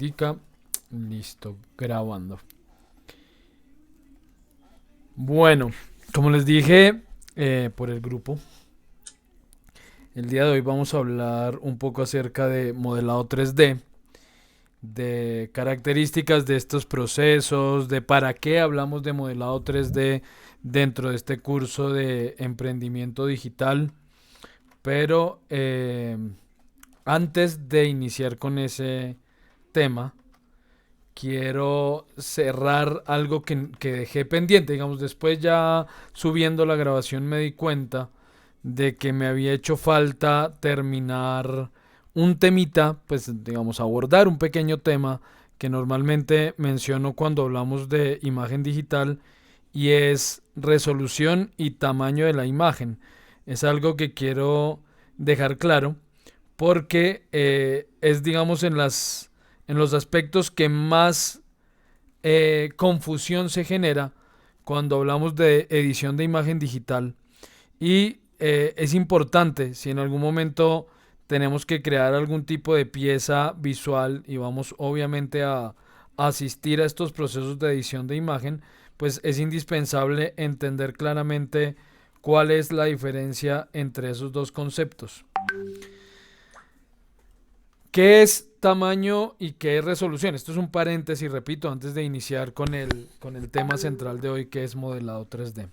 indica. Listo, grabando. Bueno, como les dije por el grupo, el día de hoy vamos a hablar un poco acerca de modelado 3D, de características de estos procesos, de para qué hablamos de modelado 3D dentro de este curso de emprendimiento digital. Pero antes de iniciar con ese tema, quiero cerrar algo que dejé pendiente. Digamos, después ya subiendo la grabación me di cuenta de que me había hecho falta terminar un temita, pues digamos, abordar un pequeño tema que normalmente menciono cuando hablamos de imagen digital y es resolución y tamaño de la imagen. Es algo que quiero dejar claro porque es, digamos, en los aspectos que más confusión se genera cuando hablamos de edición de imagen digital. Y es importante, si en algún momento tenemos que crear algún tipo de pieza visual y vamos obviamente a asistir a estos procesos de edición de imagen, pues es indispensable entender claramente cuál es la diferencia entre esos dos conceptos. ¿Qué es tamaño y qué es resolución? Esto es un paréntesis, repito, antes de iniciar con el tema central de hoy, que es modelado 3D.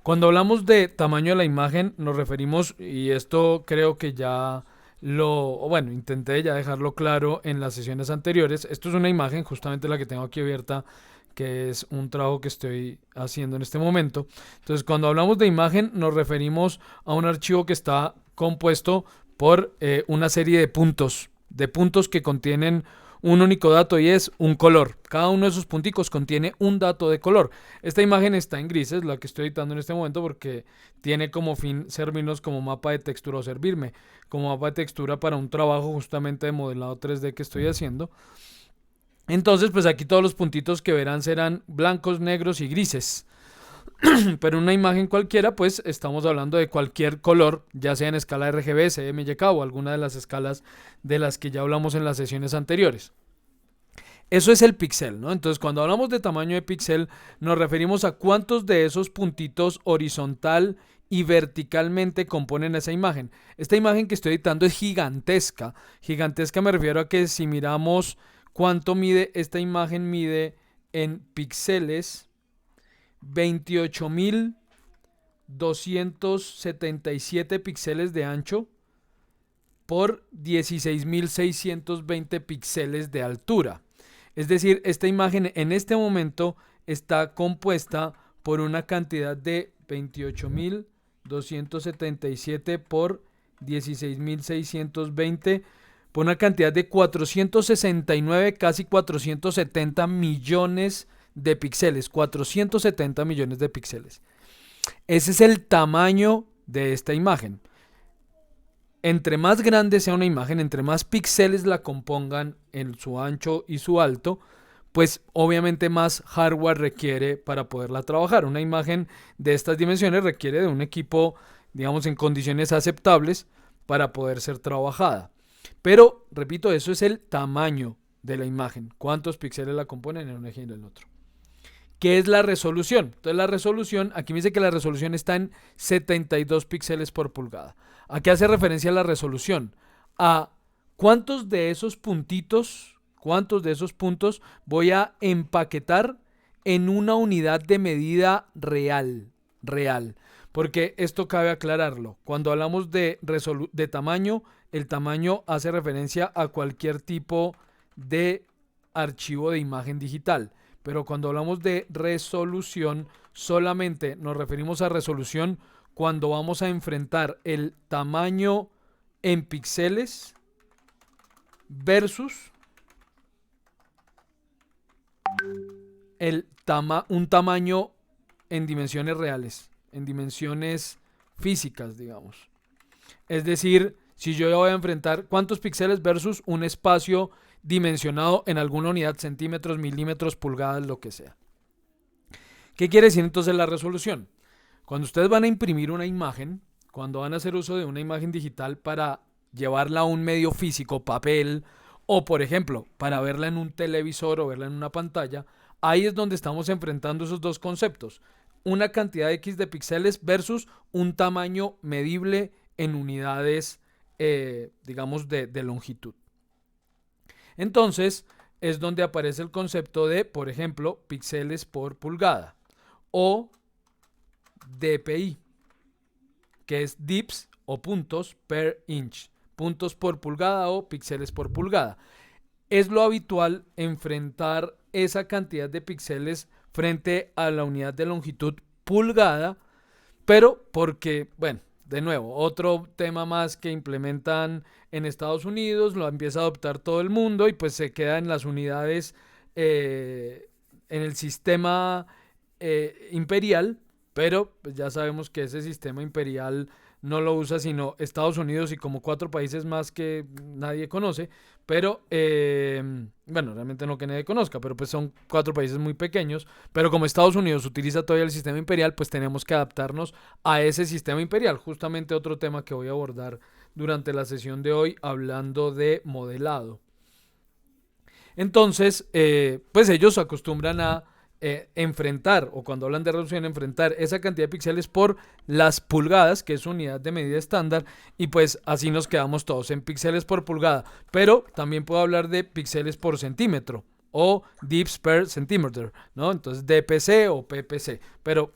Cuando hablamos de tamaño de la imagen, nos referimos, y esto creo que ya bueno, intenté ya dejarlo claro en las sesiones anteriores. Esto es una imagen, justamente la que tengo aquí abierta, que es un trabajo que estoy haciendo en este momento. Entonces, cuando hablamos de imagen, nos referimos a un archivo que está compuesto por una serie de puntos que contienen un único dato y es un color. Cada uno de esos punticos contiene un dato de color. Esta imagen está en grises, la que estoy editando en este momento, porque tiene como fin servirnos como mapa de textura o servirme como mapa de textura para un trabajo justamente de modelado 3D que estoy haciendo. Entonces, pues aquí todos los puntitos que verán serán blancos, negros y grises. Pero en una imagen cualquiera, pues estamos hablando de cualquier color, ya sea en escala RGB, CMYK o alguna de las escalas de las que ya hablamos en las sesiones anteriores. Eso es el píxel, ¿no? Entonces, cuando hablamos de tamaño de píxel, nos referimos a cuántos de esos puntitos horizontal y verticalmente componen esa imagen. Esta imagen que estoy editando es gigantesca. Gigantesca me refiero a que si miramos cuánto mide, esta imagen mide en píxeles 28.277 píxeles de ancho por 16.620 píxeles de altura. Es decir, esta imagen en este momento está compuesta por una cantidad de 28.277 por 16.620 por una cantidad de 469, casi 470 millones de píxeles, 470 millones de píxeles. Ese es el tamaño de esta imagen. Entre más grande sea una imagen, entre más píxeles la compongan en su ancho y su alto, pues obviamente más hardware requiere para poderla trabajar. Una imagen de estas dimensiones requiere de un equipo, digamos, en condiciones aceptables para poder ser trabajada. Pero, repito, eso es el tamaño de la imagen. ¿Cuántos píxeles la componen en un eje y en el otro? ¿Qué es la resolución? Entonces la resolución, aquí me dice que la resolución está en 72 píxeles por pulgada. ¿A qué hace referencia la resolución? A cuántos de esos puntitos, cuántos de esos puntos voy a empaquetar en una unidad de medida real. Porque esto cabe aclararlo. Cuando hablamos de tamaño, el tamaño hace referencia a cualquier tipo de archivo de imagen digital. Pero cuando hablamos de resolución, solamente nos referimos a resolución cuando vamos a enfrentar el tamaño en píxeles versus un tamaño en dimensiones reales, en dimensiones físicas, digamos. Es decir, si yo voy a enfrentar cuántos píxeles versus un espacio dimensionado en alguna unidad, centímetros, milímetros, pulgadas, lo que sea. ¿Qué quiere decir entonces la resolución? Cuando ustedes van a imprimir una imagen, cuando van a hacer uso de una imagen digital para llevarla a un medio físico, papel O por ejemplo, para verla en un televisor o verla en una pantalla, ahí es donde estamos enfrentando esos dos conceptos. Una cantidad X de píxeles versus un tamaño medible en unidades, digamos, de longitud. Entonces, es donde aparece el concepto de, por ejemplo, píxeles por pulgada o DPI, que es dips o puntos per inch, puntos por pulgada o píxeles por pulgada. Es lo habitual enfrentar esa cantidad de píxeles frente a la unidad de longitud pulgada, pero porque, bueno, de nuevo, otro tema más que implementan en Estados Unidos, lo empieza a adoptar todo el mundo y pues se queda en las unidades, en el sistema imperial, pero pues ya sabemos que ese sistema imperial no lo usa sino Estados Unidos y como 4 países más que nadie conoce, pero bueno, realmente no que nadie conozca, pero pues son 4 países muy pequeños, pero como Estados Unidos utiliza todavía el sistema imperial, pues tenemos que adaptarnos a ese sistema imperial, justamente otro tema que voy a abordar durante la sesión de hoy hablando de modelado. Entonces, pues ellos acostumbran a enfrentar, o cuando hablan de resolución, enfrentar esa cantidad de píxeles por las pulgadas, que es unidad de medida estándar, y pues así nos quedamos todos en píxeles por pulgada. Pero también puedo hablar de píxeles por centímetro o dips per centimeter, ¿no? Entonces DPC o PPC. Pero,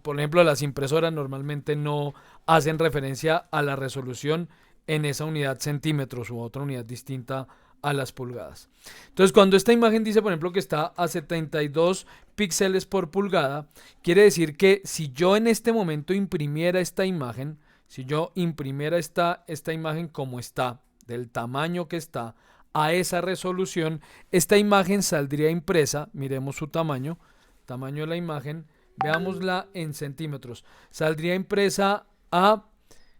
por ejemplo, las impresoras normalmente no hacen referencia a la resolución en esa unidad centímetros u otra unidad distinta a las pulgadas. Entonces, cuando esta imagen dice, por ejemplo, que está a 72 píxeles por pulgada, quiere decir que si yo en este momento imprimiera esta imagen, si yo imprimiera esta imagen como está, del tamaño que está, a esa resolución, esta imagen saldría impresa, miremos su tamaño de la imagen, veámosla en centímetros, saldría impresa a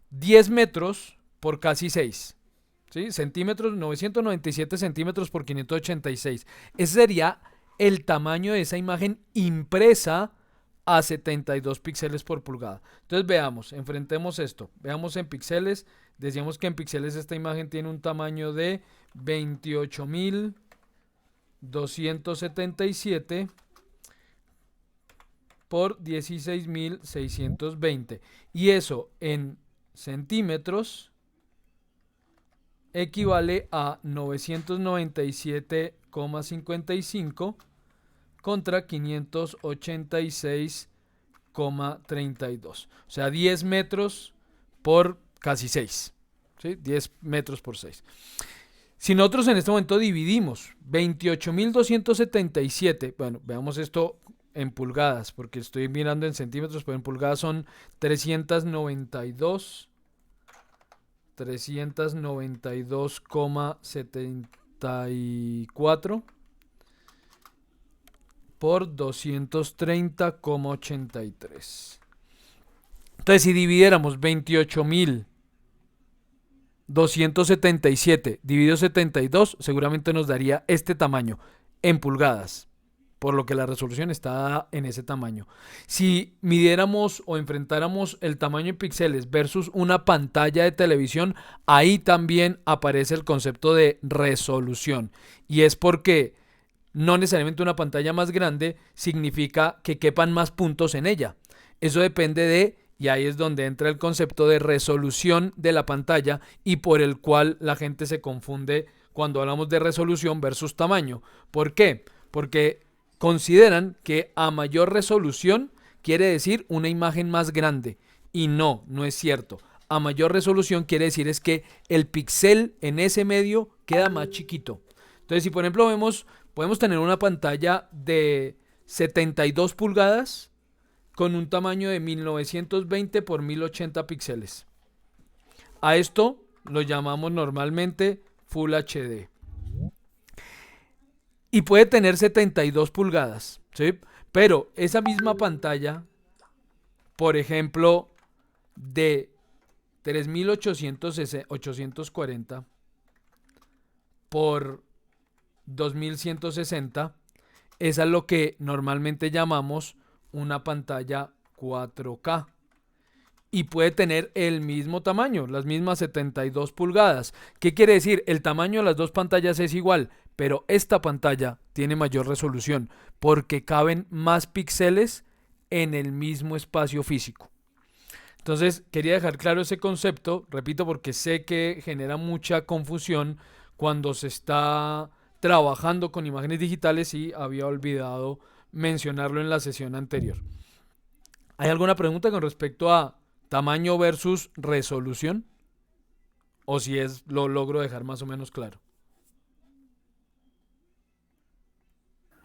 10 metros por casi 6. ¿Sí? Centímetros, 997 centímetros por 586. Ese sería el tamaño de esa imagen impresa a 72 píxeles por pulgada. Entonces veamos, enfrentemos esto. Veamos en píxeles. Decíamos que en píxeles esta imagen tiene un tamaño de 28.277 por 16.620. Y eso en centímetros equivale a 997,55 contra 586,32. O sea, 10 metros por casi 6. ¿Sí? 10 metros por 6. Si nosotros en este momento dividimos 28.277, bueno, veamos esto en pulgadas, porque estoy mirando en centímetros, pero en pulgadas son 392,74 por 230,83. Entonces, si dividiéramos 28.277 dividido 72, seguramente nos daría este tamaño en pulgadas, por lo que la resolución está en ese tamaño. Si midiéramos o enfrentáramos el tamaño en píxeles versus una pantalla de televisión, ahí también aparece el concepto de resolución. Y es porque no necesariamente una pantalla más grande significa que quepan más puntos en ella. Eso depende de, y ahí es donde entra el concepto de resolución de la pantalla y por el cual la gente se confunde cuando hablamos de resolución versus tamaño. ¿Por qué? Porque consideran que a mayor resolución quiere decir una imagen más grande y no es cierto. A mayor resolución quiere decir es que el píxel en ese medio queda más chiquito. Entonces, si por ejemplo podemos tener una pantalla de 72 pulgadas con un tamaño de 1920 por 1080 píxeles. A esto lo llamamos normalmente Full HD. Y puede tener 72 pulgadas, ¿sí? Pero esa misma pantalla, por ejemplo, de 3840 por 2160, esa es lo que normalmente llamamos una pantalla 4K. y puede tener el mismo tamaño, las mismas 72 pulgadas. ¿Qué quiere decir? El tamaño de las dos pantallas es igual, pero esta pantalla tiene mayor resolución porque caben más píxeles en el mismo espacio físico. Entonces, quería dejar claro ese concepto, repito, porque sé que genera mucha confusión cuando se está trabajando con imágenes digitales y había olvidado mencionarlo en la sesión anterior. ¿Hay alguna pregunta con respecto a tamaño versus resolución? O si es lo logro dejar más o menos claro.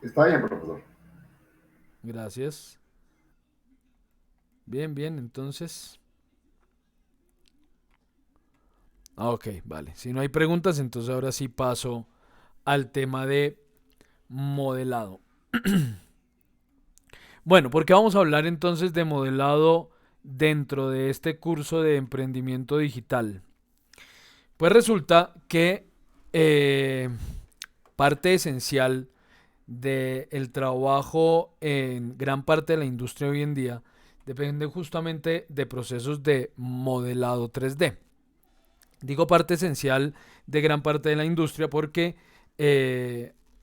Está bien, profesor. Gracias. Bien, bien, entonces. Ok, vale. Si no hay preguntas, entonces ahora sí paso al tema de modelado. Bueno, ¿por qué vamos a hablar entonces de modelado dentro de este curso de emprendimiento digital? Pues resulta que eh, parte esencial del trabajo en gran parte de la industria hoy en día depende justamente de procesos de modelado 3D. Digo parte esencial de gran parte de la industria porque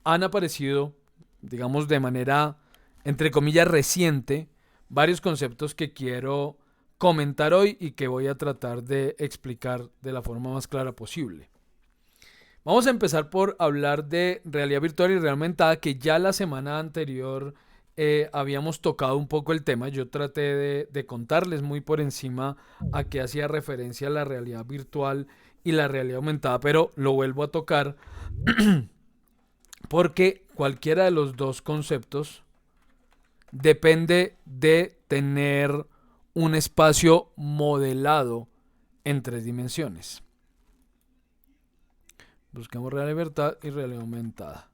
han aparecido, digamos de manera, entre comillas, reciente, varios conceptos que quiero comentar hoy y que voy a tratar de explicar de la forma más clara posible. Vamos a empezar por hablar de realidad virtual y realidad aumentada, que ya la semana anterior habíamos tocado un poco el tema. Yo traté de contarles muy por encima a qué hacía referencia la realidad virtual y la realidad aumentada, pero lo vuelvo a tocar porque cualquiera de los dos conceptos depende de tener un espacio modelado en 3 dimensiones. Buscamos realidad libertad y realidad aumentada.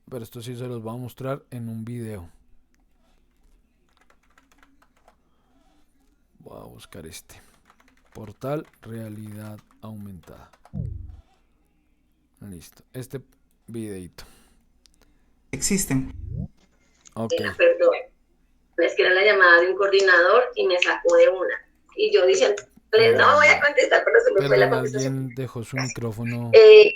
Pero esto sí se los voy a mostrar en un video. Voy a buscar este. Portal realidad aumentada. Listo. Este videito. Existen. Ok. Perdón, es que era la llamada de un coordinador y me sacó de una. Y yo diciendo, no voy a contestar, pero se me fue la Perdón, contestación. alguien dejó su micrófono. Eh,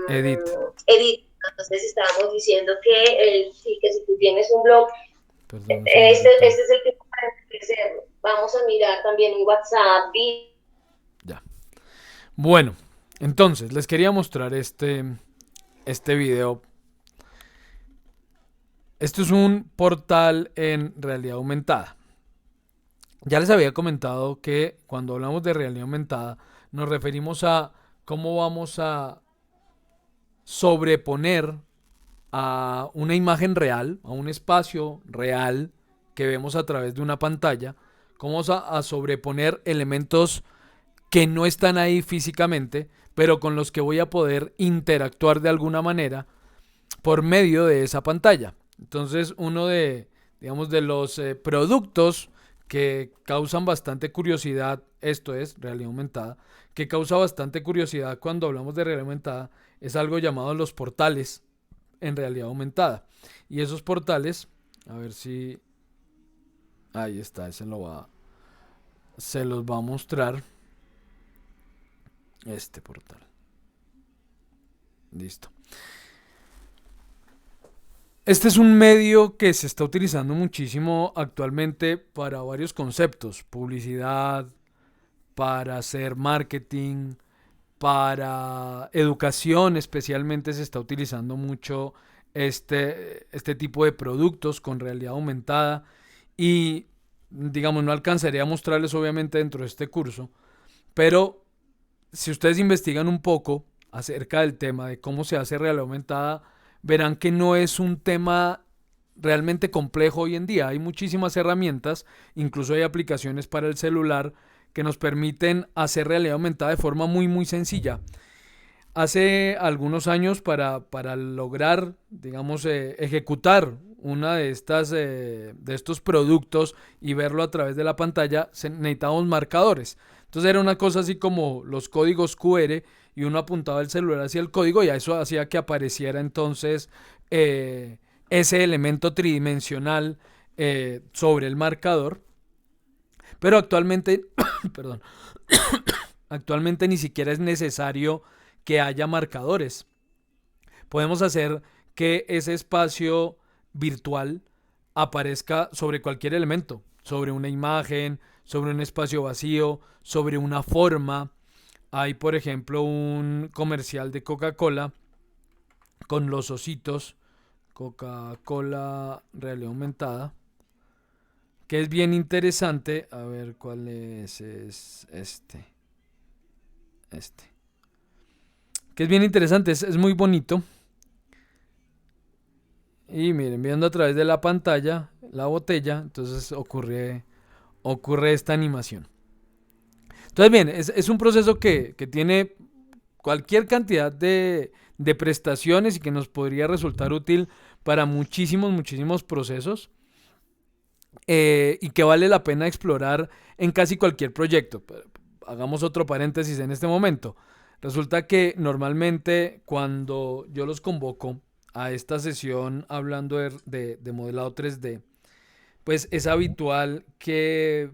Edit. Edith, entonces estábamos diciendo que, sí, que si tú tienes un blog, Perdón, un este segundito. es el tipo para hacerlo. Vamos a mirar también un WhatsApp. Ya. Bueno, entonces les quería mostrar este video. Esto es un portal en realidad aumentada. Ya les había comentado que cuando hablamos de realidad aumentada nos referimos a cómo vamos a sobreponer a una imagen real, a un espacio real que vemos a través de una pantalla, cómo vamos a sobreponer elementos que no están ahí físicamente, pero con los que voy a poder interactuar de alguna manera por medio de esa pantalla. Entonces, uno de, digamos, de los productos que causan bastante curiosidad, esto es realidad aumentada, que causa bastante curiosidad cuando hablamos de realidad aumentada, es algo llamado los portales en realidad aumentada. Y esos portales, a ver si, ahí está, se los va a mostrar este portal. Listo. Este es un medio que se está utilizando muchísimo actualmente para varios conceptos, publicidad, para hacer marketing, para educación especialmente se está utilizando mucho este tipo de productos con realidad aumentada y digamos no alcanzaré a mostrarles obviamente dentro de este curso, pero si ustedes investigan un poco acerca del tema de cómo se hace realidad aumentada, verán que no es un tema realmente complejo hoy en día. Hay muchísimas herramientas, incluso hay aplicaciones para el celular que nos permiten hacer realidad aumentada de forma muy muy sencilla. Hace algunos años para lograr, digamos, ejecutar una de estos productos y verlo a través de la pantalla, necesitábamos marcadores. Entonces era una cosa así como los códigos QR y uno apuntaba el celular hacia el código y eso hacía que apareciera entonces ese elemento tridimensional sobre el marcador, pero actualmente, perdón, actualmente ni siquiera es necesario que haya marcadores. Podemos hacer que ese espacio virtual aparezca sobre cualquier elemento, sobre una imagen, sobre un espacio vacío, sobre una forma. Hay, por ejemplo, un comercial de Coca-Cola con los ositos, Coca-Cola realidad aumentada, que es bien interesante. A ver cuál es este, que es bien interesante, es muy bonito. Y miren, viendo a través de la pantalla, la botella, entonces ocurre esta animación. Entonces, bien, es un proceso que tiene cualquier cantidad de prestaciones y que nos podría resultar útil para muchísimos procesos, y que vale la pena explorar en casi cualquier proyecto. Hagamos otro paréntesis en este momento. Resulta que normalmente cuando yo los convoco a esta sesión hablando de modelado 3D, pues es habitual que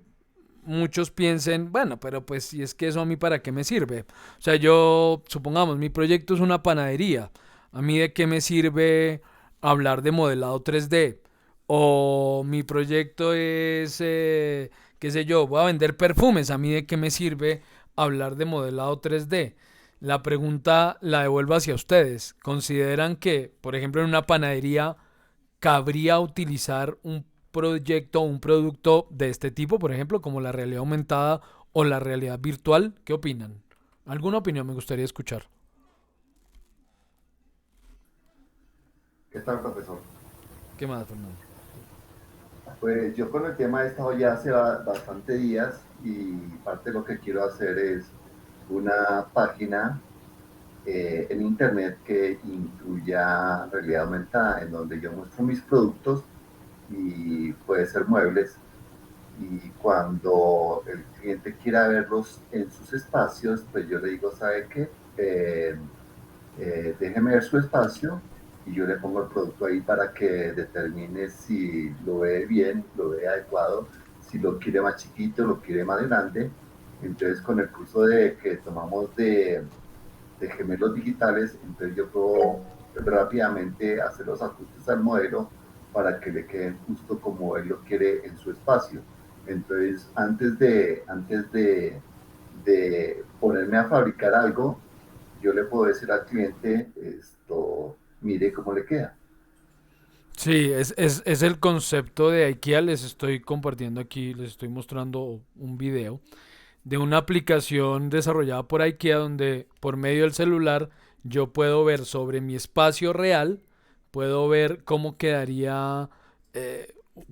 muchos piensen, bueno, pero pues si es que eso a mí para qué me sirve. O sea, yo, supongamos, mi proyecto es una panadería. ¿A mí de qué me sirve hablar de modelado 3D? O mi proyecto es, qué sé yo, voy a vender perfumes. ¿A mí de qué me sirve hablar de modelado 3D? La pregunta la devuelvo hacia ustedes. ¿Consideran que, por ejemplo, en una panadería cabría utilizar un proyecto o un producto de este tipo, por ejemplo, como la realidad aumentada o la realidad virtual? ¿Qué opinan? ¿Alguna opinión me gustaría escuchar? ¿Qué tal, profesor? ¿Qué más, Fernando? Pues yo con el tema he estado ya hace bastante días y parte de lo que quiero hacer es una página en internet que incluya realidad aumentada, en donde yo muestro mis productos y puede ser muebles. Y cuando el cliente quiera verlos en sus espacios, pues yo le digo, ¿sabe qué? Déjeme ver su espacio y yo le pongo el producto ahí para que determine si lo ve bien, lo ve adecuado, si lo quiere más chiquito, lo quiere más grande. Entonces, con el curso que tomamos de gemelos digitales, entonces yo puedo rápidamente hacer los ajustes al modelo para que le queden justo como él lo quiere en su espacio. Entonces, antes de ponerme a fabricar algo, yo le puedo decir al cliente, mire cómo le queda. Sí, es el concepto de IKEA. Les estoy compartiendo aquí, les estoy mostrando un video de una aplicación desarrollada por IKEA donde por medio del celular yo puedo ver sobre mi espacio real, puedo ver cómo quedaría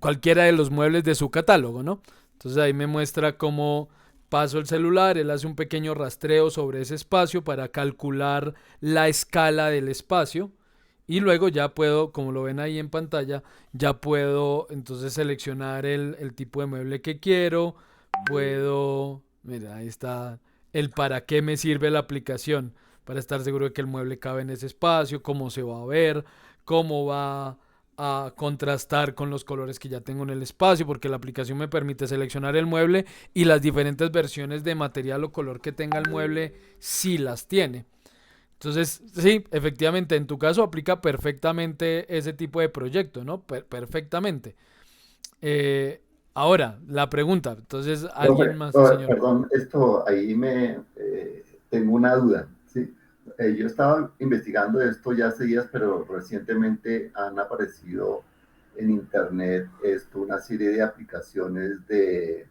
cualquiera de los muebles de su catálogo, ¿no? Entonces ahí me muestra cómo paso el celular, él hace un pequeño rastreo sobre ese espacio para calcular la escala del espacio. Y luego ya puedo, como lo ven ahí en pantalla, ya puedo entonces seleccionar el tipo de mueble que quiero. Puedo, mira, ahí está el para qué me sirve la aplicación, para estar seguro de que el mueble cabe en ese espacio, cómo se va a ver, cómo va a contrastar con los colores que ya tengo en el espacio, porque la aplicación me permite seleccionar el mueble y las diferentes versiones de material o color que tenga el mueble si las tiene. Entonces, sí, efectivamente, en tu caso aplica perfectamente ese tipo de proyecto, ¿no? Perfectamente. Eh, Ahora, la pregunta, entonces, ¿alguien más? Sí, señor. Perdón, esto ahí tengo una duda, ¿sí? Yo estaba investigando esto ya hace días, pero recientemente han aparecido en internet una serie de aplicaciones de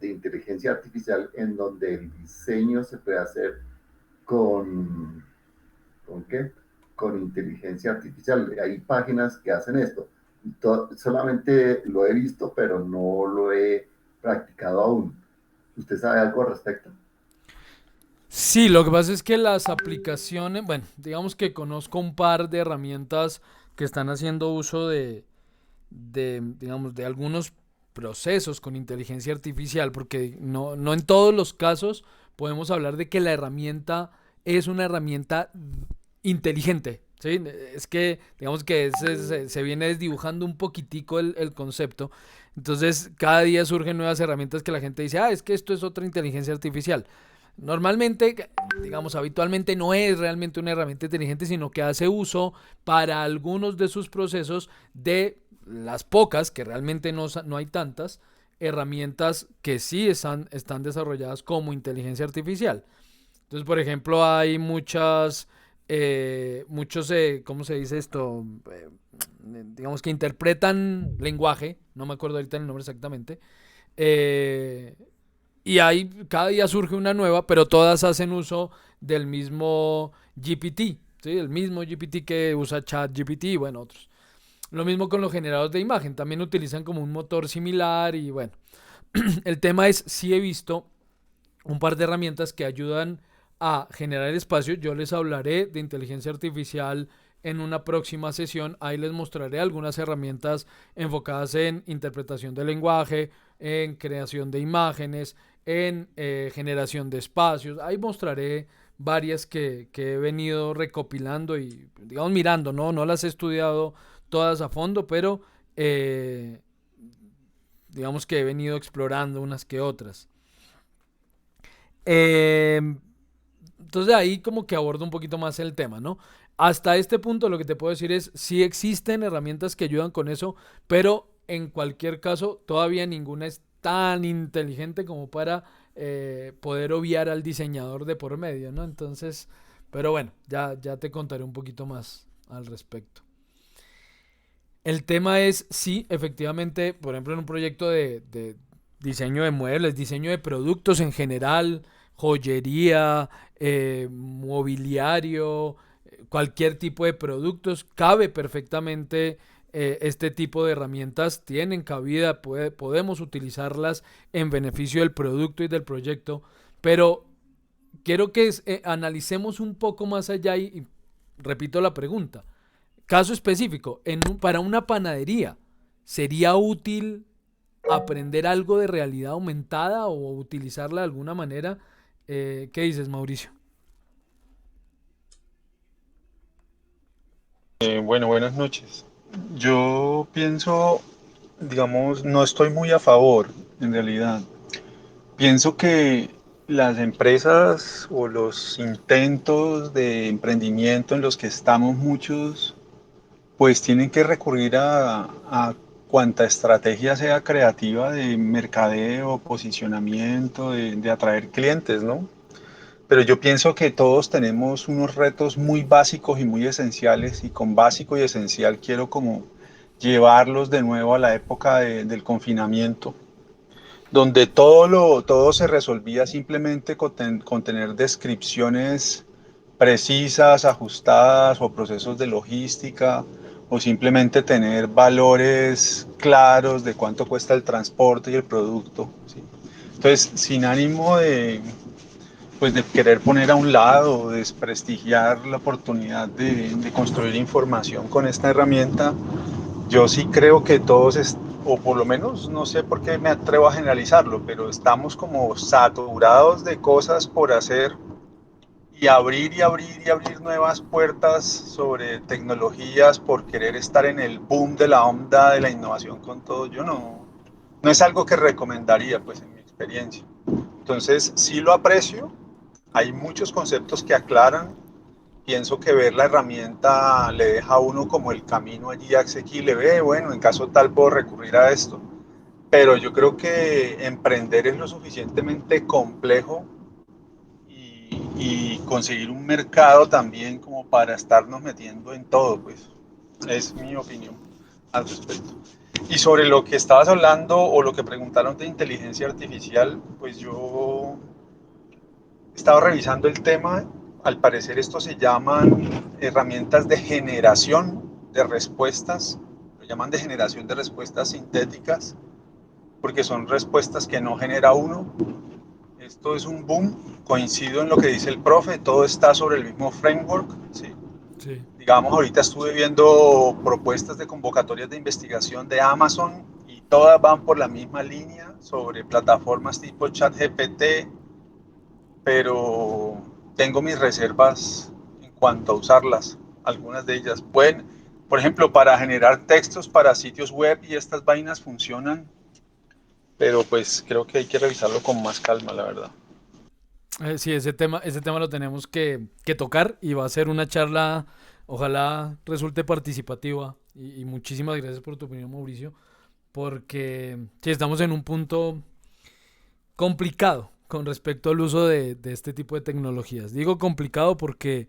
inteligencia artificial en donde el diseño se puede hacer con, ¿con qué? Con inteligencia artificial. Hay páginas que hacen esto. Solamente lo he visto, pero no lo he practicado aún. ¿Usted sabe algo al respecto? Sí, lo que pasa es que las aplicaciones, bueno, digamos que conozco un par de herramientas que están haciendo uso digamos, de algunos procesos con inteligencia artificial, porque no en todos los casos podemos hablar de que la herramienta es una herramienta inteligente, Sí, es que digamos que se viene desdibujando un poquitico el concepto. Entonces, cada día surgen nuevas herramientas que la gente dice, ah, es que esto es otra inteligencia artificial. Normalmente, digamos, habitualmente no es realmente una herramienta inteligente, sino que hace uso para algunos de sus procesos de las pocas, que realmente no hay tantas, herramientas que sí están desarrolladas como inteligencia artificial. Entonces, por ejemplo, hay muchos, ¿cómo se dice esto? Digamos que interpretan lenguaje, no me acuerdo ahorita el nombre exactamente, eh, y ahí cada día surge una nueva, pero todas hacen uso del mismo GPT, ¿sí? El mismo GPT que usa ChatGPT y bueno, otros. Lo mismo con los generadores de imagen, también utilizan como un motor similar y bueno, el tema es, sí he visto un par de herramientas que ayudan a generar espacio. Yo les hablaré de inteligencia artificial en una próxima sesión. Ahí les mostraré algunas herramientas enfocadas en interpretación del lenguaje, en creación de imágenes, en generación de espacios. Ahí mostraré varias que he venido recopilando y, digamos, mirando, ¿no? No las he estudiado todas a fondo, pero digamos que he venido explorando unas que otras. Eh, entonces ahí como que abordo un poquito más el tema, ¿no? Hasta este punto lo que te puedo decir es, sí existen herramientas que ayudan con eso, pero en cualquier caso todavía ninguna es tan inteligente como para poder obviar al diseñador de por medio, ¿no? Entonces, pero bueno, ya te contaré un poquito más al respecto. El tema es, sí, efectivamente, por ejemplo, en un proyecto de diseño de muebles, diseño de productos en general, joyería, mobiliario, cualquier tipo de productos, cabe perfectamente este tipo de herramientas, tienen cabida, podemos utilizarlas en beneficio del producto y del proyecto, pero quiero que analicemos un poco más allá y repito la pregunta. Caso específico, para una panadería, ¿sería útil aprender algo de realidad aumentada o utilizarla de alguna manera? ¿Qué dices, Mauricio? Bueno, buenas noches. Yo pienso, digamos, no estoy muy a favor, en realidad. Pienso que las empresas o los intentos de emprendimiento en los que estamos muchos, pues tienen que recurrir a cuanta estrategia sea creativa de mercadeo, posicionamiento, de atraer clientes, ¿no? Pero yo pienso que todos tenemos unos retos muy básicos y muy esenciales, y con básico y esencial quiero como llevarlos de nuevo a la época del confinamiento, donde todo se resolvía simplemente con tener descripciones precisas, ajustadas, o procesos de logística, o simplemente tener valores claros de cuánto cuesta el transporte y el producto, ¿sí? Entonces, sin ánimo de querer poner a un lado o desprestigiar la oportunidad de construir información con esta herramienta, yo sí creo que todos, o por lo menos no sé por qué me atrevo a generalizarlo, pero estamos como saturados de cosas por hacer, y abrir y abrir y abrir nuevas puertas sobre tecnologías por querer estar en el boom de la onda de la innovación con todo. Yo no es algo que recomendaría, pues, en mi experiencia. Entonces sí lo aprecio, hay muchos conceptos que aclaran. Pienso que ver la herramienta le deja a uno como el camino allí asequible. Ve, bueno, en caso tal puedo recurrir a esto. Pero yo creo que emprender es lo suficientemente complejo, y conseguir un mercado también como para estarnos metiendo en todo, pues. Es mi opinión al respecto. Y sobre lo que estabas hablando o lo que preguntaron de inteligencia artificial, pues yo he estado revisando el tema. Al parecer esto se llaman herramientas de generación de respuestas, lo llaman de generación de respuestas sintéticas, porque son respuestas que no genera uno. Esto es un boom, coincido en lo que dice el profe, todo está sobre el mismo framework, ¿sí? Sí. Digamos, ahorita estuve viendo propuestas de convocatorias de investigación de Amazon y todas van por la misma línea sobre plataformas tipo ChatGPT, pero tengo mis reservas en cuanto a usarlas. algunas de ellas. Pueden, por ejemplo, para generar textos para sitios web y estas vainas funcionan, pero pues creo que hay que revisarlo con más calma, la verdad. Sí, ese tema lo tenemos que tocar y va a ser una charla, ojalá resulte participativa. Y muchísimas gracias por tu opinión, Mauricio, porque sí, estamos en un punto complicado con respecto al uso de este tipo de tecnologías. Digo complicado porque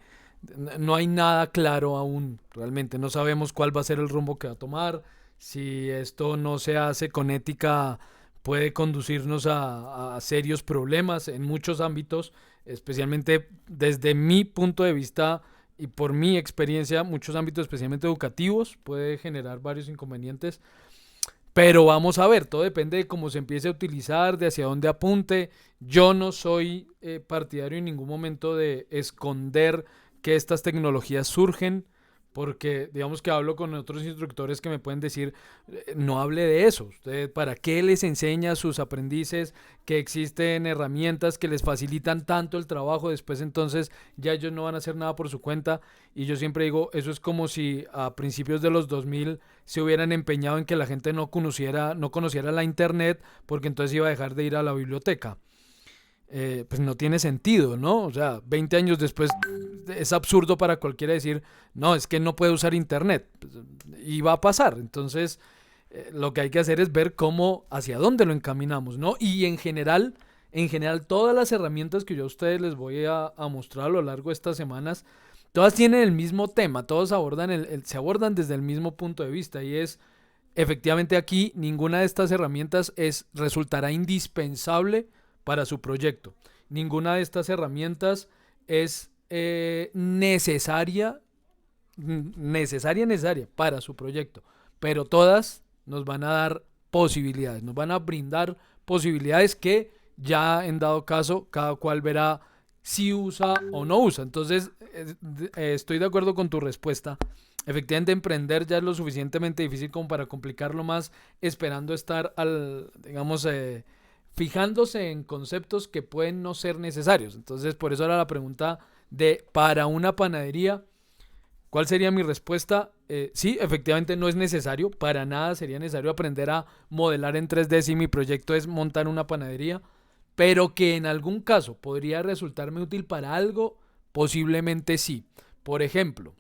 no hay nada claro aún, realmente no sabemos cuál va a ser el rumbo que va a tomar. Si esto no se hace con ética, puede conducirnos a serios problemas en muchos ámbitos, especialmente desde mi punto de vista y por mi experiencia, muchos ámbitos, especialmente educativos, puede generar varios inconvenientes. Pero vamos a ver, todo depende de cómo se empiece a utilizar, de hacia dónde apunte. Yo no soy partidario en ningún momento de esconder que estas tecnologías surgen, porque digamos que hablo con otros instructores que me pueden decir, no hable de eso. ¿Usted para qué les enseña a sus aprendices que existen herramientas que les facilitan tanto el trabajo? Después entonces ya ellos no van a hacer nada por su cuenta. Y yo siempre digo, eso es como si a principios de los 2000 se hubieran empeñado en que la gente no conociera la internet, porque entonces iba a dejar de ir a la biblioteca. Pues no tiene sentido, ¿no? O sea, 20 años después es absurdo para cualquiera decir, no, es que no puede usar internet. Pues, y va a pasar. Entonces, lo que hay que hacer es ver cómo, hacia dónde lo encaminamos, ¿no? Y en general, todas las herramientas que yo a ustedes les voy a mostrar a lo largo de estas semanas, todas tienen el mismo tema, todos abordan se abordan desde el mismo punto de vista, y es, efectivamente aquí, ninguna de estas herramientas resultará indispensable para su proyecto. Ninguna de estas herramientas es necesaria para su proyecto, pero todas nos van a dar posibilidades, nos van a brindar posibilidades que ya en dado caso cada cual verá si usa o no usa. Entonces, estoy de acuerdo con tu respuesta. Efectivamente, emprender ya es lo suficientemente difícil como para complicarlo más, esperando estar digamos, fijándose en conceptos que pueden no ser necesarios. Entonces, por eso era la pregunta de, para una panadería, ¿cuál sería mi respuesta? Sí, efectivamente no es necesario, para nada sería necesario aprender a modelar en 3D si mi proyecto es montar una panadería, pero que en algún caso podría resultarme útil para algo, posiblemente sí. Por ejemplo,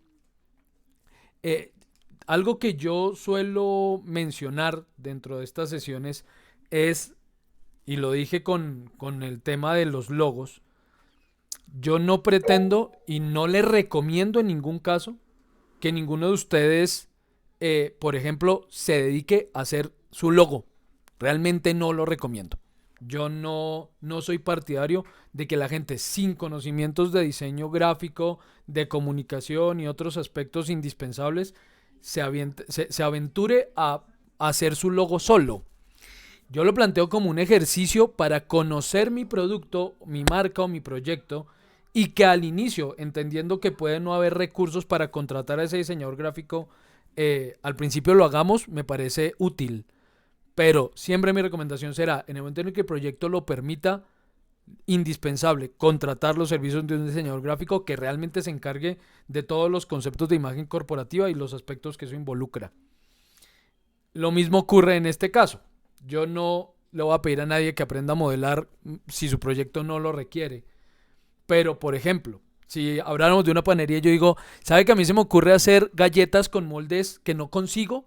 eh, algo que yo suelo mencionar dentro de estas sesiones es, y lo dije con el tema de los logos, yo no pretendo y no les recomiendo en ningún caso que ninguno de ustedes, por ejemplo, se dedique a hacer su logo. Realmente no lo recomiendo. Yo no soy partidario de que la gente sin conocimientos de diseño gráfico, de comunicación y otros aspectos indispensables se aventure a hacer su logo solo. Yo lo planteo como un ejercicio para conocer mi producto, mi marca o mi proyecto, y que al inicio, entendiendo que puede no haber recursos para contratar a ese diseñador gráfico, al principio lo hagamos, me parece útil. Pero siempre mi recomendación será, en el momento en el que el proyecto lo permita, indispensable contratar los servicios de un diseñador gráfico que realmente se encargue de todos los conceptos de imagen corporativa y los aspectos que eso involucra. Lo mismo ocurre en este caso. Yo no le voy a pedir a nadie que aprenda a modelar si su proyecto no lo requiere. Pero, por ejemplo, si habláramos de una panadería, yo digo, ¿sabe que a mí se me ocurre hacer galletas con moldes que no consigo?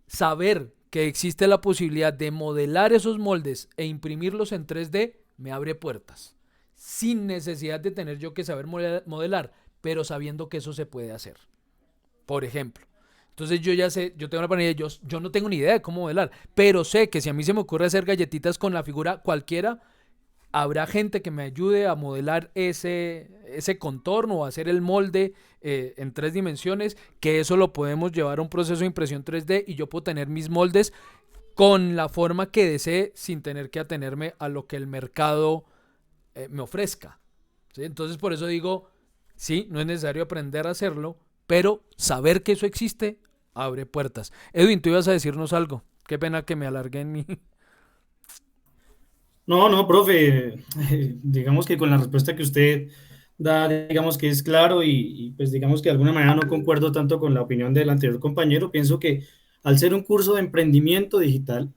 Saber que existe la posibilidad de modelar esos moldes e imprimirlos en 3D me abre puertas. Sin necesidad de tener yo que saber modelar, pero sabiendo que eso se puede hacer. Por ejemplo. Entonces yo ya sé, yo tengo una panadería, yo no tengo ni idea de cómo modelar, pero sé que si a mí se me ocurre hacer galletitas con la figura cualquiera, habrá gente que me ayude a modelar ese contorno o hacer el molde en 3 dimensiones, que eso lo podemos llevar a un proceso de impresión 3D y yo puedo tener mis moldes con la forma que desee sin tener que atenerme a lo que el mercado me ofrezca. ¿Sí? Entonces por eso digo, sí, no es necesario aprender a hacerlo, pero saber que eso existe abre puertas. Edwin, tú ibas a decirnos algo. Qué pena que me alargué en mi... No, no, profe, digamos que con la respuesta que usted digamos que es claro pues digamos que de alguna manera no concuerdo tanto con la opinión del anterior compañero. Pienso que al ser un curso de emprendimiento digital,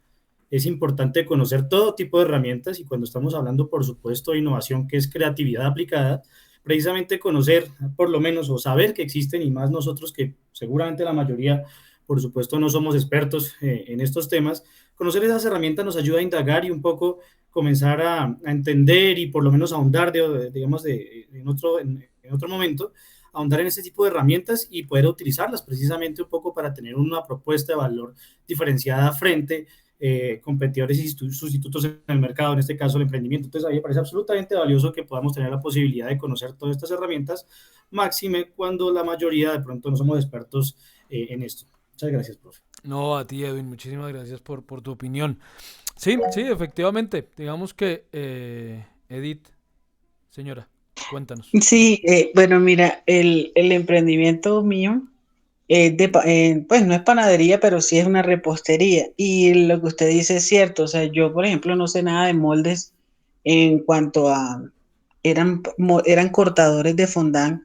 es importante conocer todo tipo de herramientas y cuando estamos hablando, por supuesto, de innovación, que es creatividad aplicada, precisamente conocer por lo menos o saber que existen y más nosotros que seguramente la mayoría, por supuesto, no somos expertos en estos temas, conocer esas herramientas nos ayuda a indagar y un poco comenzar a entender y por lo menos ahondar, digamos, en otro momento, ahondar en ese tipo de herramientas y poder utilizarlas precisamente un poco para tener una propuesta de valor diferenciada frente competidores y sustitutos en el mercado, en este caso el emprendimiento. Entonces, a mí me parece absolutamente valioso que podamos tener la posibilidad de conocer todas estas herramientas, máxime cuando la mayoría de pronto no somos expertos en esto. Muchas gracias, profe. No, a ti, Edwin, muchísimas gracias por tu opinión. Sí, sí, efectivamente. Digamos que, Edith, señora, cuéntanos. Sí, bueno, mira, el emprendimiento mío pues no es panadería, pero sí es una repostería. Y lo que usted dice es cierto. O sea, yo, por ejemplo, no sé nada de moldes en cuanto a, eran cortadores de fondant.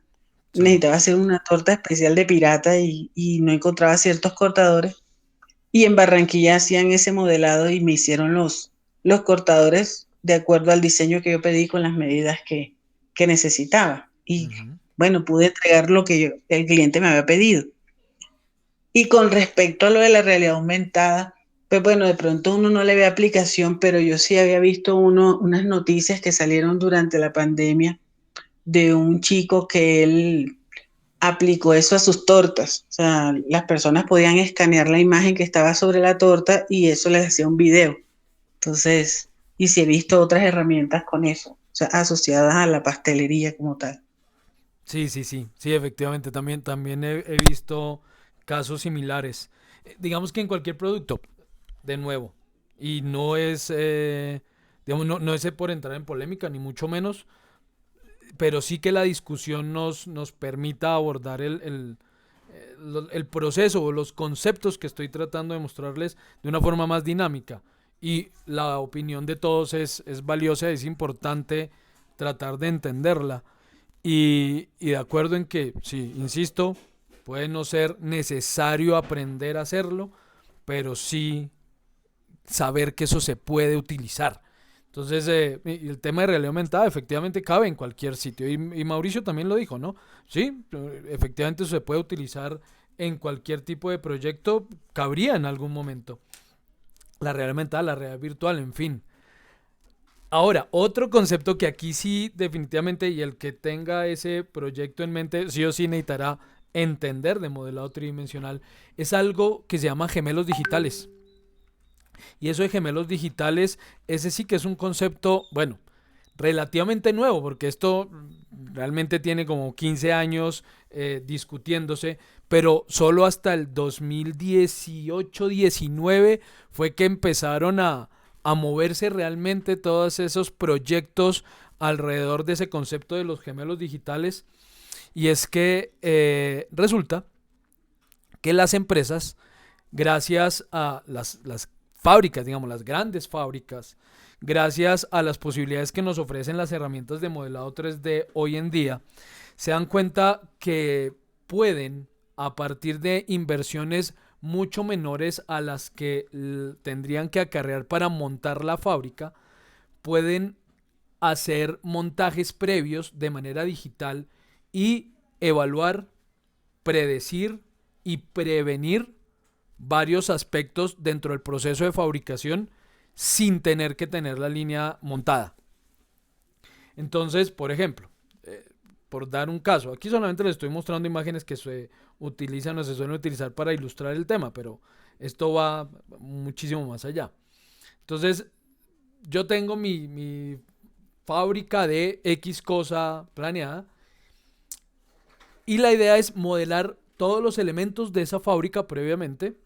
Sí. Necesitaba hacer una torta especial de pirata y no encontraba ciertos cortadores. Y en Barranquilla hacían ese modelado y me hicieron los cortadores de acuerdo al diseño que yo pedí con las medidas que necesitaba. Y Ujú. bueno, pude entregar lo que el cliente me había pedido. Y con respecto a lo de la realidad aumentada, pues bueno, de pronto uno no le ve aplicación, pero yo sí había visto unas noticias que salieron durante la pandemia de un chico que él aplicó eso a sus tortas. O sea, las personas podían escanear la imagen que estaba sobre la torta y eso les hacía un video. Entonces, y sí he visto otras herramientas con eso, o sea, asociadas a la pastelería como tal. Sí, sí, sí, sí, efectivamente. También he visto casos similares. Digamos que en cualquier producto, de nuevo, y no es, digamos, no es por entrar en polémica, ni mucho menos, pero sí que la discusión nos permita abordar el proceso o los conceptos que estoy tratando de mostrarles de una forma más dinámica. Y la opinión de todos es valiosa, es importante tratar de entenderla. Y de acuerdo en que, sí, insisto, puede no ser necesario aprender a hacerlo, pero sí saber que eso se puede utilizar. Entonces, y el tema de realidad aumentada efectivamente cabe en cualquier sitio. Y Mauricio también lo dijo, ¿no? Sí, efectivamente eso se puede utilizar en cualquier tipo de proyecto, cabría en algún momento. La realidad aumentada, la realidad virtual, en fin. Ahora, otro concepto que aquí sí definitivamente y el que tenga ese proyecto en mente, sí o sí necesitará entender de modelado tridimensional, es algo que se llama gemelos digitales. Y eso de gemelos digitales, ese sí que es un concepto, bueno, relativamente nuevo, porque esto realmente tiene como 15 años discutiéndose, pero solo hasta el 2018-19 fue que empezaron a moverse realmente todos esos proyectos alrededor de ese concepto de los gemelos digitales. Y es que resulta que las empresas, gracias a las fábricas, digamos, las grandes fábricas, gracias a las posibilidades que nos ofrecen las herramientas de modelado 3D hoy en día, se dan cuenta que pueden, a partir de inversiones mucho menores a las que tendrían que acarrear para montar la fábrica, pueden hacer montajes previos de manera digital y evaluar, predecir y prevenir varios aspectos dentro del proceso de fabricación sin tener que tener la línea montada. Entonces, por ejemplo, por dar un caso, aquí solamente les estoy mostrando imágenes que se utilizan o se suelen utilizar para ilustrar el tema, pero esto va muchísimo más allá. Entonces, yo tengo mi fábrica de X cosa planeada y la idea es modelar todos los elementos de esa fábrica previamente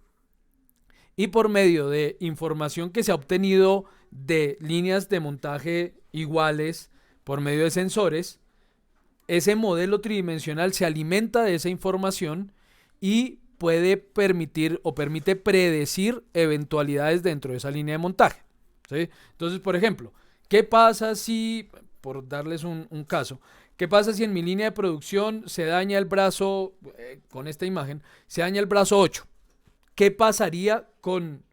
y por medio de información que se ha obtenido de líneas de montaje iguales por medio de sensores, ese modelo tridimensional se alimenta de esa información y puede permitir o permite predecir eventualidades dentro de esa línea de montaje. ¿Sí? Entonces, por ejemplo, ¿qué pasa si, por darles un caso, ¿Qué pasa si en mi línea de producción se daña el brazo, con esta imagen, se daña el brazo 8? ¿Qué pasaría con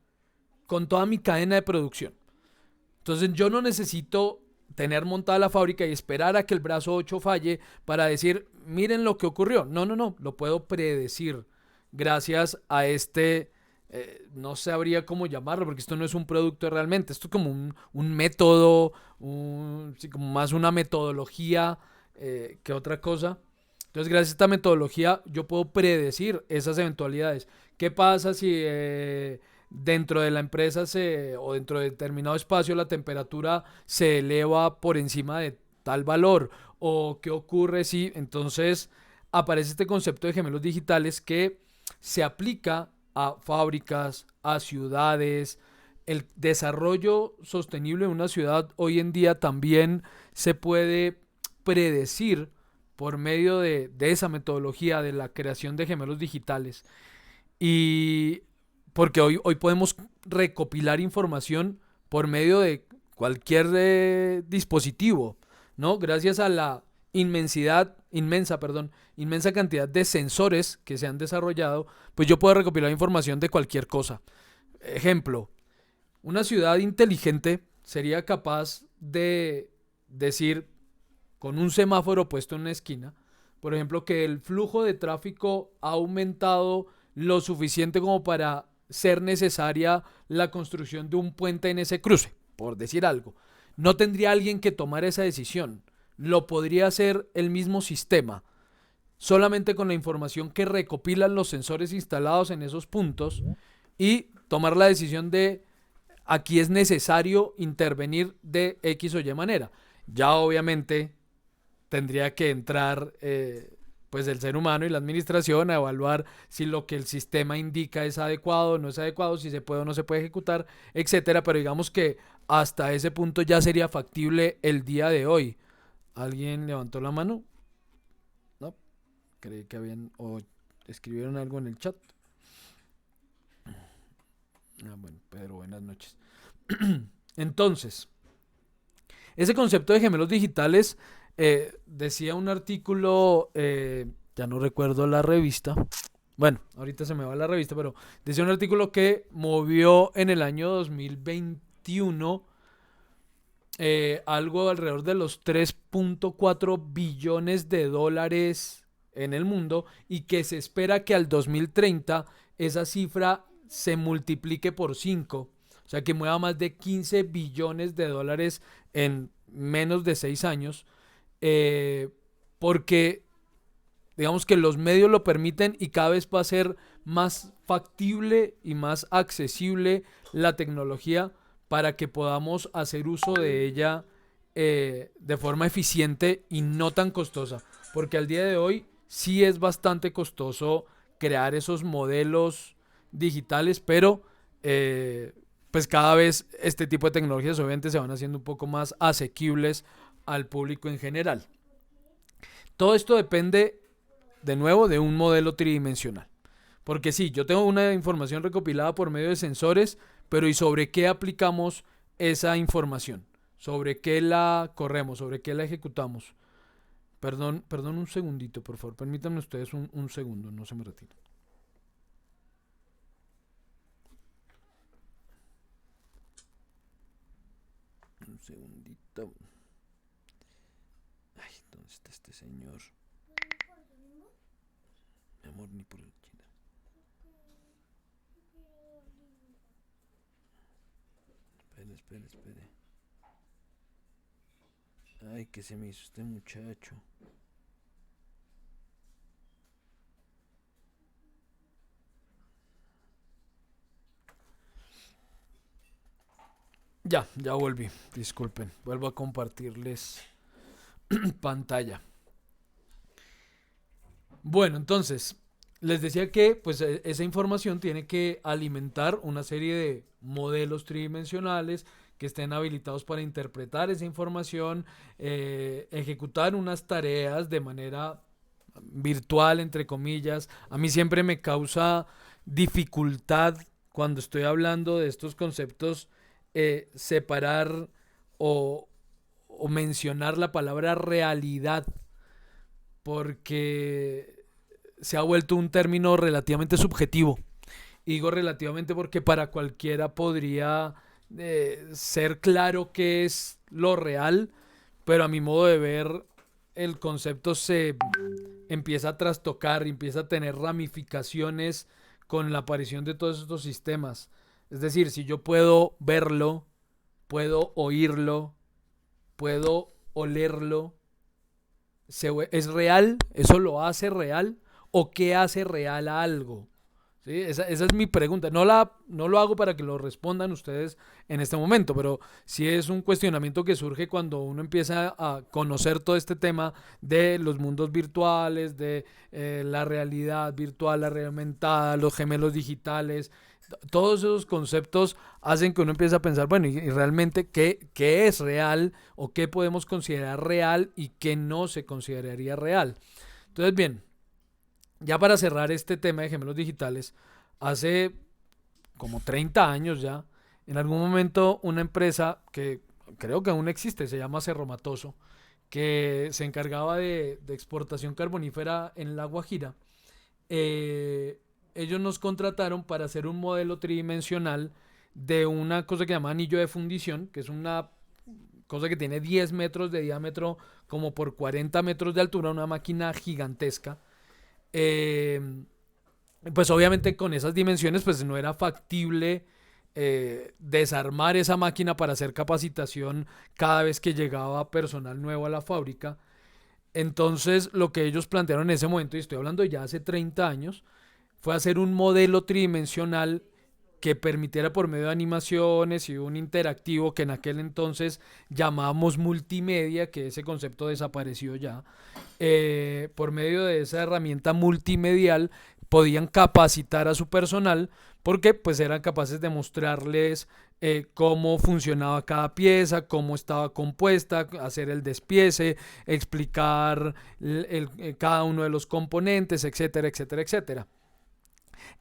toda mi cadena de producción? Entonces yo no necesito tener montada la fábrica y esperar a que el brazo 8 falle para decir, miren lo que ocurrió. No, lo puedo predecir gracias a no sabría cómo llamarlo, porque esto no es un producto realmente, esto es como un método, sí, como más una metodología que otra cosa. Entonces, gracias a esta metodología, yo puedo predecir esas eventualidades. ¿Qué pasa si dentro de la empresa o dentro de determinado espacio la temperatura se eleva por encima de tal valor? ¿O qué ocurre si entonces aparece este concepto de gemelos digitales que se aplica a fábricas, a ciudades? El desarrollo sostenible de una ciudad hoy en día también se puede predecir por medio de esa metodología de la creación de gemelos digitales. Y porque hoy podemos recopilar información por medio de cualquier dispositivo, ¿no? Gracias a la inmensa cantidad de sensores que se han desarrollado, pues yo puedo recopilar información de cualquier cosa. Ejemplo, una ciudad inteligente sería capaz de decir, con un semáforo puesto en una esquina, por ejemplo, que el flujo de tráfico ha aumentado lo suficiente como para ser necesaria la construcción de un puente en ese cruce, por decir algo. No tendría alguien que tomar esa decisión, lo podría hacer el mismo sistema, solamente con la información que recopilan los sensores instalados en esos puntos y tomar la decisión de aquí es necesario intervenir de X o Y manera. Ya obviamente tendría que entrar pues el ser humano y la administración a evaluar si lo que el sistema indica es adecuado o no es adecuado, si se puede o no se puede ejecutar, etcétera. Pero digamos que hasta ese punto ya sería factible el día de hoy. ¿Alguien levantó la mano? No, creí que habían o escribieron algo en el chat. Bueno, Pedro, buenas noches. Entonces, ese concepto de gemelos digitales, decía un artículo, ya no recuerdo la revista, bueno, ahorita se me va la revista, pero decía un artículo que movió en el año 2021 algo alrededor de los 3.4 billones de dólares en el mundo y que se espera que al 2030 esa cifra se multiplique por 5, o sea que mueva más de 15 billones de dólares en menos de 6 años, porque digamos que los medios lo permiten y cada vez va a ser más factible y más accesible la tecnología para que podamos hacer uso de ella de forma eficiente y no tan costosa, porque al día de hoy sí es bastante costoso crear esos modelos digitales, pero pues cada vez este tipo de tecnologías obviamente se van haciendo un poco más asequibles al público en general. Todo esto depende, de nuevo, de un modelo tridimensional. Porque sí, yo tengo una información recopilada por medio de sensores, pero ¿y sobre qué aplicamos esa información? ¿Sobre qué la corremos? ¿Sobre qué la ejecutamos? Perdón un segundito, por favor. Permítanme ustedes un segundo, no se me retiren. Un segundito. Ay, ¿dónde está este señor? Mi amor, ni por el chino. Espere. Ay, ¿qué se me hizo este muchacho? Ya volví, disculpen, vuelvo a compartirles pantalla. Bueno, entonces, les decía que pues esa información tiene que alimentar una serie de modelos tridimensionales que estén habilitados para interpretar esa información, ejecutar unas tareas de manera virtual, entre comillas. A mí siempre me causa dificultad cuando estoy hablando de estos conceptos, separar o mencionar la palabra realidad porque se ha vuelto un término relativamente subjetivo. Y digo relativamente porque para cualquiera podría ser claro qué es lo real, pero a mi modo de ver el concepto se empieza a trastocar, empieza a tener ramificaciones con la aparición de todos estos sistemas. Es decir, si yo puedo verlo, puedo oírlo, puedo olerlo, ¿es real? ¿Eso lo hace real? ¿O qué hace real a algo? ¿Sí? Esa es mi pregunta. No lo hago para que lo respondan ustedes en este momento, pero sí es un cuestionamiento que surge cuando uno empieza a conocer todo este tema de los mundos virtuales, de la realidad virtual, la realidad aumentada, los gemelos digitales. Todos esos conceptos hacen que uno empiece a pensar, bueno, y realmente qué es real o qué podemos considerar real y qué no se consideraría real. Entonces, bien, ya para cerrar este tema de gemelos digitales, hace como 30 años ya, en algún momento una empresa que creo que aún existe, se llama Cerro Matoso, que se encargaba de exportación carbonífera en La Guajira, ellos nos contrataron para hacer un modelo tridimensional de una cosa que se llama anillo de fundición, que es una cosa que tiene 10 metros de diámetro como por 40 metros de altura, una máquina gigantesca. Eh, pues obviamente con esas dimensiones pues no era factible desarmar esa máquina para hacer capacitación cada vez que llegaba personal nuevo a la fábrica. Entonces lo que ellos plantearon en ese momento, y estoy hablando ya hace 30 años, fue hacer un modelo tridimensional que permitiera por medio de animaciones y un interactivo que en aquel entonces llamábamos multimedia, que ese concepto desapareció ya, por medio de esa herramienta multimedial podían capacitar a su personal porque pues eran capaces de mostrarles cómo funcionaba cada pieza, cómo estaba compuesta, hacer el despiece, explicar cada uno de los componentes, etcétera, etcétera, etcétera.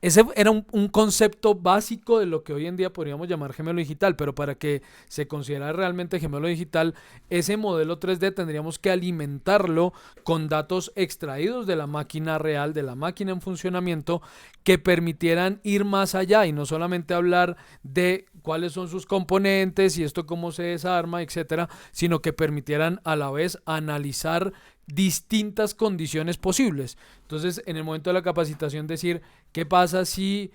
Ese era un concepto básico de lo que hoy en día podríamos llamar gemelo digital, pero para que se considerara realmente gemelo digital, ese modelo 3D tendríamos que alimentarlo con datos extraídos de la máquina real, de la máquina en funcionamiento, que permitieran ir más allá y no solamente hablar de cuáles son sus componentes y esto cómo se desarma, etcétera, sino que permitieran a la vez analizar distintas condiciones posibles. Entonces, en el momento de la capacitación decir, ¿qué pasa si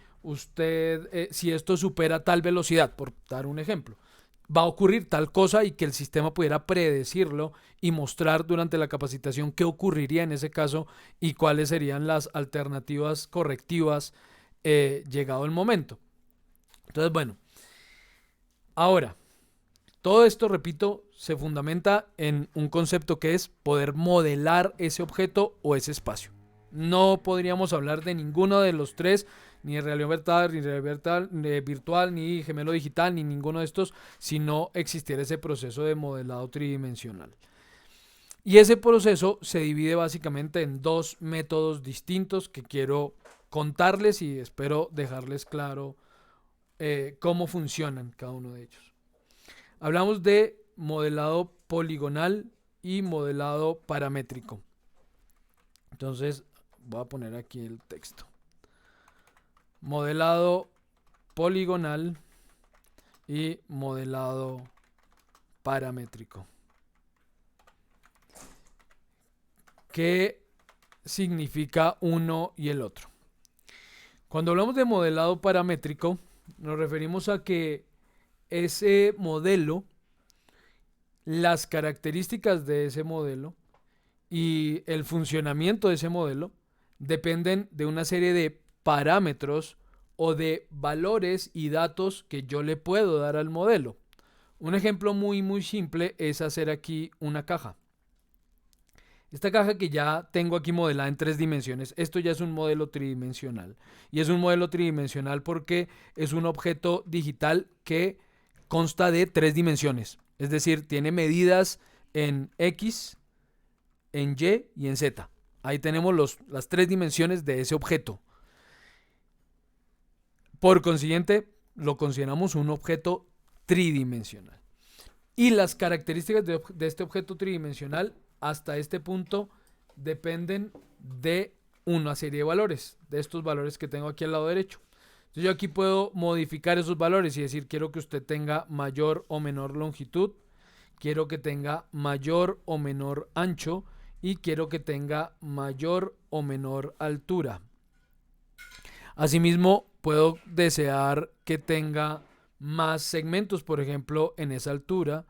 si esto supera tal velocidad? Por dar un ejemplo. Va a ocurrir tal cosa y que el sistema pudiera predecirlo y mostrar durante la capacitación qué ocurriría en ese caso y cuáles serían las alternativas correctivas llegado el momento. Entonces, bueno, ahora, todo esto, repito, se fundamenta en un concepto que es poder modelar ese objeto o ese espacio. No podríamos hablar de ninguno de los tres, ni de realidad virtual, ni realidad virtual, ni gemelo digital, ni ninguno de estos, si no existiera ese proceso de modelado tridimensional. Y ese proceso se divide básicamente en dos métodos distintos que quiero contarles y espero dejarles claro cómo funcionan cada uno de ellos. Hablamos de modelado poligonal y modelado paramétrico. Entonces, voy a poner aquí el texto. Modelado poligonal y modelado paramétrico. ¿Qué significa uno y el otro? Cuando hablamos de modelado paramétrico, nos referimos a que ese modelo, las características de ese modelo y el funcionamiento de ese modelo dependen de una serie de parámetros o de valores y datos que yo le puedo dar al modelo. Un ejemplo muy simple es hacer aquí una caja. Esta caja que ya tengo aquí modelada en 3 dimensiones, esto ya es un modelo tridimensional. Y es un modelo tridimensional porque es un objeto digital que consta de 3 dimensiones. Es decir, tiene medidas en X, en Y y en Z. Ahí tenemos las 3 dimensiones de ese objeto. Por consiguiente, lo consideramos un objeto tridimensional. Y las características de este objeto tridimensional hasta este punto dependen de una serie de valores, de estos valores que tengo aquí al lado derecho. Entonces yo aquí puedo modificar esos valores y decir, quiero que usted tenga mayor o menor longitud, quiero que tenga mayor o menor ancho y quiero que tenga mayor o menor altura. Asimismo, puedo desear que tenga más segmentos, por ejemplo, en esa altura,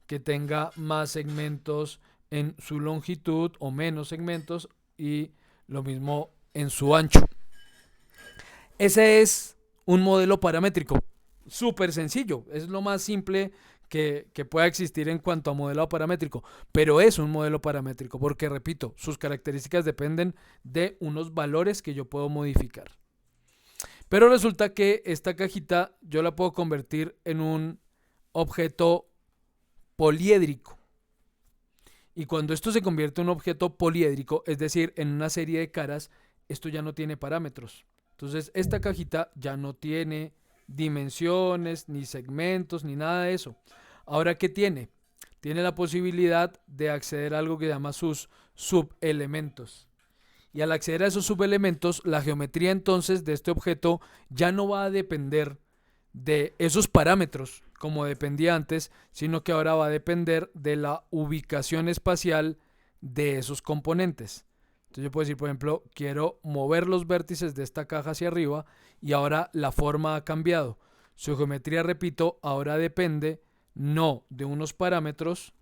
que tenga más segmentos en su longitud o menos segmentos y lo mismo en su ancho. Ese es un modelo paramétrico, súper sencillo, es lo más simple que pueda existir en cuanto a modelado paramétrico, pero es un modelo paramétrico porque, repito, sus características dependen de unos valores que yo puedo modificar. Pero resulta que esta cajita yo la puedo convertir en un objeto poliédrico. Y cuando esto se convierte en un objeto poliédrico, es decir, en una serie de caras, esto ya no tiene parámetros. Entonces, esta cajita ya no tiene dimensiones, ni segmentos, ni nada de eso. Ahora, ¿qué tiene? Tiene la posibilidad de acceder a algo que se llama sus subelementos. Y al acceder a esos subelementos, la geometría entonces de este objeto ya no va a depender de esos parámetros como dependía antes, sino que ahora va a depender de la ubicación espacial de esos componentes. Entonces yo puedo decir, por ejemplo, quiero mover los vértices de esta caja hacia arriba y ahora la forma ha cambiado. Su geometría, repito, ahora depende no de unos parámetros,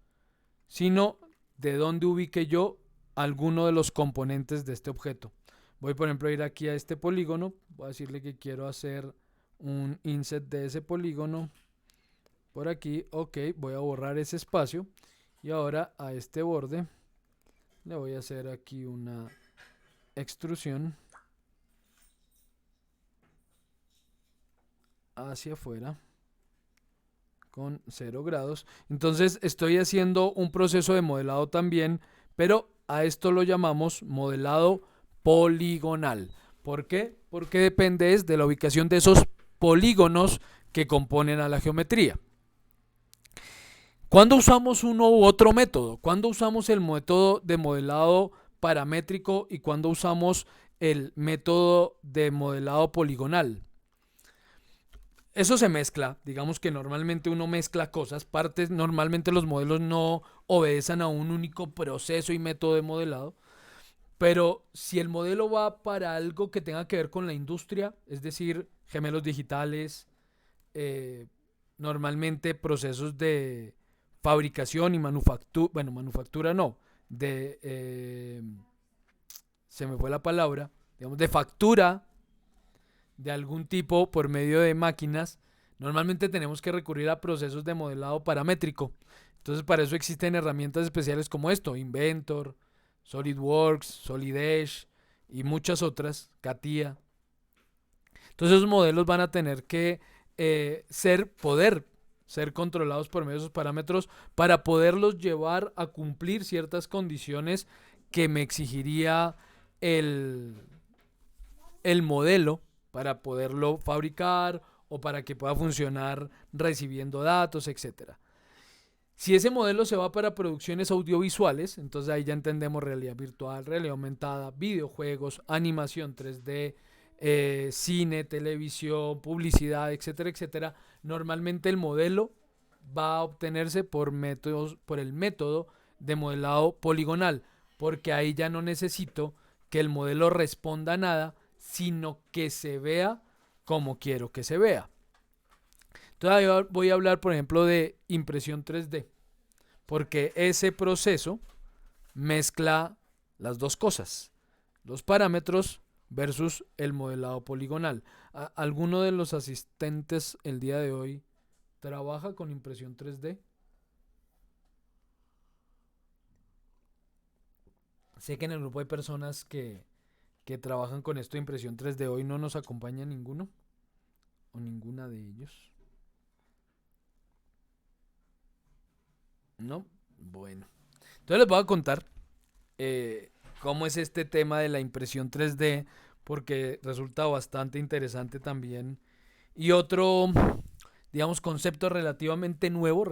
sino de dónde ubique yo alguno de los componentes de este objeto. Voy, por ejemplo, a ir aquí a este polígono, voy a decirle que quiero hacer un inset de ese polígono por aquí, ok, voy a borrar ese espacio y ahora a este borde le voy a hacer aquí una extrusión hacia afuera con 0 grados. Entonces estoy haciendo un proceso de modelado también, pero a esto lo llamamos modelado poligonal. ¿Por qué? Porque depende de la ubicación de esos polígonos que componen a la geometría. ¿Cuándo usamos uno u otro método? ¿Cuándo usamos el método de modelado paramétrico y cuándo usamos el método de modelado poligonal? Eso se mezcla, digamos que normalmente uno mezcla cosas, normalmente los modelos no obedecen a un único proceso y método de modelado, pero si el modelo va para algo que tenga que ver con la industria, es decir, gemelos digitales, normalmente procesos de fabricación y manufactura no, se me fue la palabra, digamos de factura de algún tipo por medio de máquinas, normalmente tenemos que recurrir a procesos de modelado paramétrico. Entonces para eso existen herramientas especiales como esto, Inventor, SolidWorks, Solid Edge y muchas otras, CATIA. Entonces esos modelos van a tener que poder ser controlados por medio de esos parámetros para poderlos llevar a cumplir ciertas condiciones que me exigiría el modelo para poderlo fabricar o para que pueda funcionar recibiendo datos, etcétera. Si ese modelo se va para producciones audiovisuales, entonces ahí ya entendemos realidad virtual, realidad aumentada, videojuegos, animación 3D, cine, televisión, publicidad, etcétera, etcétera. Normalmente el modelo va a obtenerse por el método de modelado poligonal, porque ahí ya no necesito que el modelo responda a nada, sino que se vea como quiero que se vea. Entonces voy a hablar, por ejemplo, de impresión 3D, porque ese proceso mezcla las dos cosas, los parámetros versus el modelado poligonal. ¿Alguno de los asistentes el día de hoy trabaja con impresión 3D? Sé que en el grupo hay personas que trabajan con esto de impresión 3D. Hoy no nos acompaña ninguno o ninguna de ellos. ¿No? Bueno. Entonces les voy a contar cómo es este tema de la impresión 3D, porque resulta bastante interesante también. Y otro, digamos, concepto relativamente nuevo,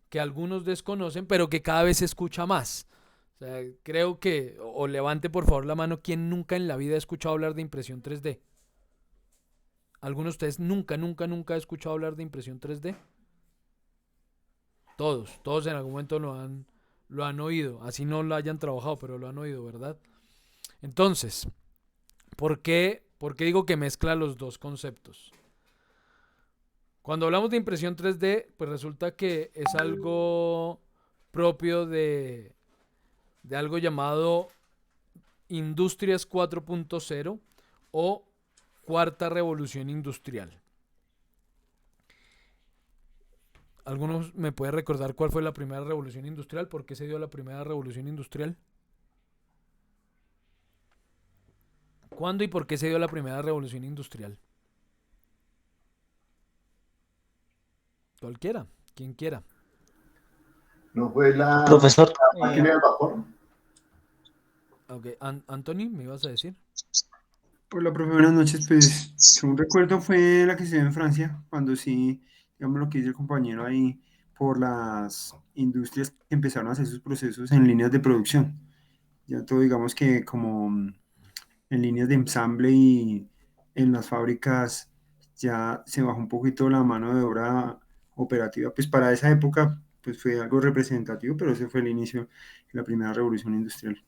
que algunos desconocen, pero que cada vez se escucha más. O sea, creo que, o levante por favor la mano, quien nunca en la vida ha escuchado hablar de impresión 3D. ¿Alguno de ustedes nunca ha escuchado hablar de impresión 3D? Todos en algún momento lo han oído, así no lo hayan trabajado, pero lo han oído, ¿verdad? Entonces, ¿por qué digo que mezcla los dos conceptos? Cuando hablamos de impresión 3D, pues resulta que es algo propio de algo llamado Industrias 4.0 o Cuarta Revolución Industrial. ¿Algunos me puede recordar cuál fue la primera revolución industrial? ¿Por qué se dio la primera revolución industrial? ¿Cuándo y por qué se dio la primera revolución industrial? Cualquiera, quien quiera. ¿No fue la Profesor, máquina del vapor? Ok, Anthony, ¿me ibas a decir? Hola, profe, buenas noches. Pues, según recuerdo, fue la que se dio en Francia, cuando sí, digamos lo que dice el compañero ahí, por las industrias que empezaron a hacer sus procesos en líneas de producción. Ya todo, digamos que como en líneas de ensamble y en las fábricas ya se bajó un poquito la mano de obra operativa. Pues para esa época, pues fue algo representativo, pero ese fue el inicio de la primera revolución industrial.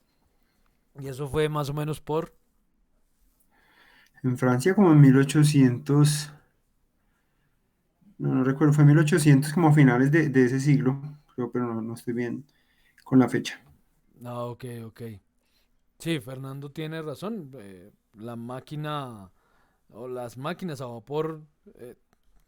Y eso fue más o menos por... En Francia, como en 1800. No, no recuerdo, fue 1800 como a finales de ese siglo, creo, pero no estoy bien con la fecha. Ah, ok, ok. Sí, Fernando tiene razón. La máquina o las máquinas a vapor eh,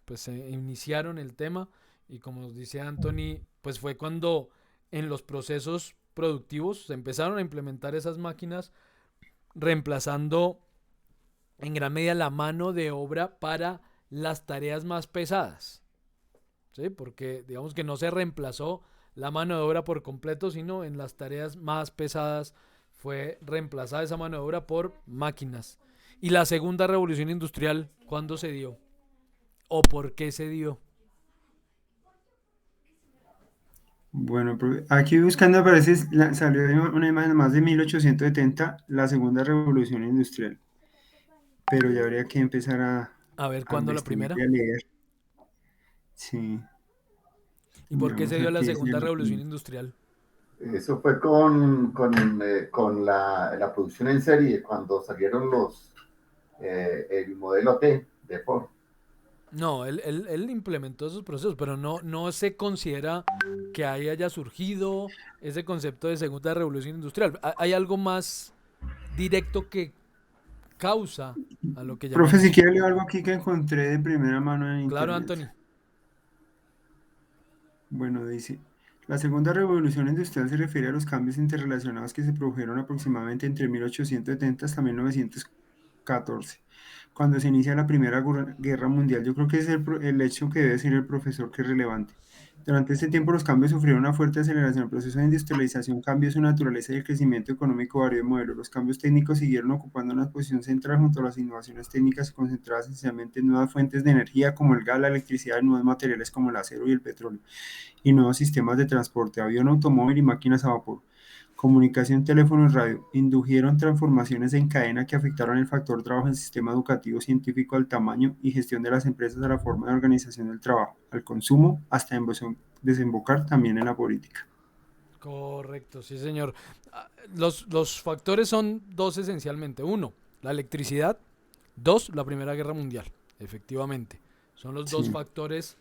pues se iniciaron el tema y como nos dice Anthony, pues fue cuando en los procesos productivos se empezaron a implementar esas máquinas reemplazando en gran medida la mano de obra para las tareas más pesadas. ¿Sí? Porque digamos que no se reemplazó la mano de obra por completo, sino en las tareas más pesadas fue reemplazada esa mano de obra por máquinas. Y la segunda revolución industrial, ¿cuándo se dio? ¿O por qué se dio? Bueno, aquí buscando aparece, salió una imagen más de 1870, la segunda revolución industrial, pero ya habría que empezar A ver, a ¿cuándo la investigar primera? y a leer. Sí, ¿Y por qué se vamos dio a la qué es segunda revolución industrial? Eso fue con la producción en serie, cuando salieron el modelo T de Ford. No, él implementó esos procesos, pero no se considera que ahí haya surgido ese concepto de segunda revolución industrial. Hay algo más directo que causa a lo que Profe, si llamamos. quiere leer algo aquí que encontré de primera mano en Claro, internet. Anthony. Bueno, dice, la segunda revolución industrial se refiere a los cambios interrelacionados que se produjeron aproximadamente entre 1870 hasta 1914, cuando se inicia la Primera Guerra Mundial. Yo creo que es el hecho que debe decir el profesor que es relevante. Durante este tiempo los cambios sufrieron una fuerte aceleración. El proceso de industrialización cambió su naturaleza y el crecimiento económico varió de modelo. Los cambios técnicos siguieron ocupando una posición central junto a las innovaciones técnicas concentradas esencialmente en nuevas fuentes de energía como el gas, la electricidad y nuevos materiales como el acero y el petróleo y nuevos sistemas de transporte, avión, automóvil y máquinas a vapor, comunicación, teléfono y radio, indujeron transformaciones en cadena que afectaron el factor trabajo en el sistema educativo científico, al tamaño y gestión de las empresas, a la forma de organización del trabajo, al consumo, hasta desembocar también en la política. Correcto, sí, señor. Los factores son dos esencialmente. Uno, la electricidad. Dos, la Primera Guerra Mundial. Efectivamente. Son los dos Sí. factores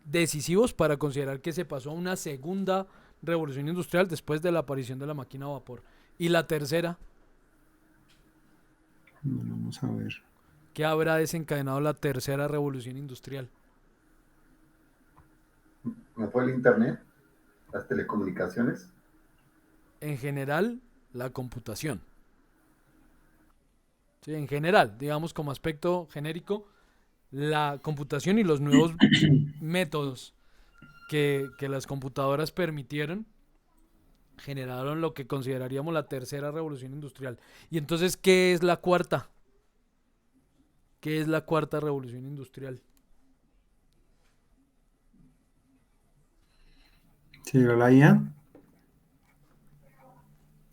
decisivos para considerar que se pasó a una segunda revolución industrial después de la aparición de la máquina a vapor. Y la tercera, Bueno, vamos a ver. ¿qué habrá desencadenado la tercera revolución industrial? ¿No fue el Internet? ¿Las telecomunicaciones? En general, la computación. Sí, en general, digamos como aspecto genérico, la computación y los nuevos métodos que las computadoras permitieron generaron lo que consideraríamos la tercera revolución industrial. Y entonces, ¿qué es la cuarta? ¿Qué es la cuarta revolución industrial? ¿Se llegó la IA?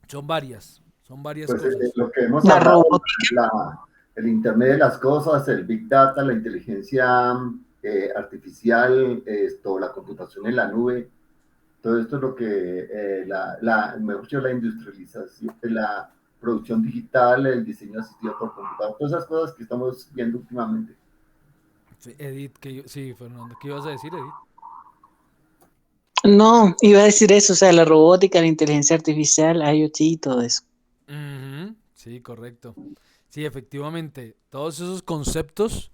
son varias Pues cosas. lo que hemos La hablado, robótica. el Internet de las cosas, el Big Data, la inteligencia artificial, esto, la computación en la nube, todo esto es lo que, mejor dicho, la industrialización, la producción digital, el diseño asistido por computador, todas esas cosas que estamos viendo últimamente. Sí, Edith, sí, Fernando, ¿qué ibas a decir, Edith? No, iba a decir eso, o sea, la robótica, la inteligencia artificial, IoT y todo eso. Ujú, sí, correcto. Sí, efectivamente, todos esos conceptos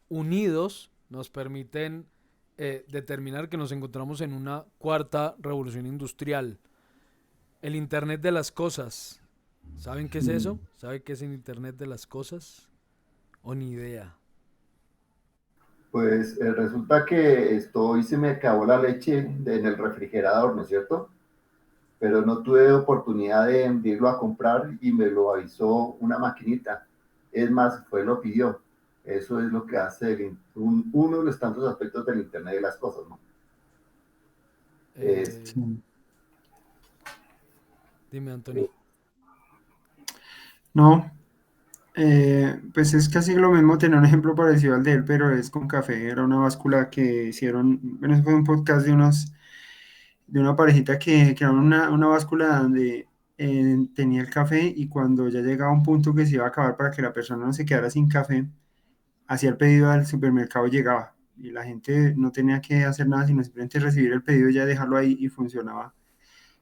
unidos nos permiten determinar que nos encontramos en una cuarta revolución industrial. El Internet de las cosas. ¿Saben qué es eso? ¿Saben qué es el Internet de las cosas? O ni idea. Pues resulta que hoy se me acabó la leche en el refrigerador, ¿no es cierto? Pero no tuve oportunidad de irlo a comprar y me lo avisó una maquinita. Es más, fue lo pidió. Eso es lo que hace uno de los tantos aspectos del Internet de las cosas, ¿no? Es, Eh, Sí. dime, Anthony. No, pues es casi lo mismo tener un ejemplo parecido al de él, pero es con café. Era una báscula que hicieron, bueno, eso fue un podcast de una parejita que crearon una báscula donde tenía el café y cuando ya llegaba a un punto que se iba a acabar para que la persona no se quedara sin café, hacía el pedido al supermercado y llegaba. Y la gente no tenía que hacer nada, sino simplemente recibir el pedido y ya dejarlo ahí y funcionaba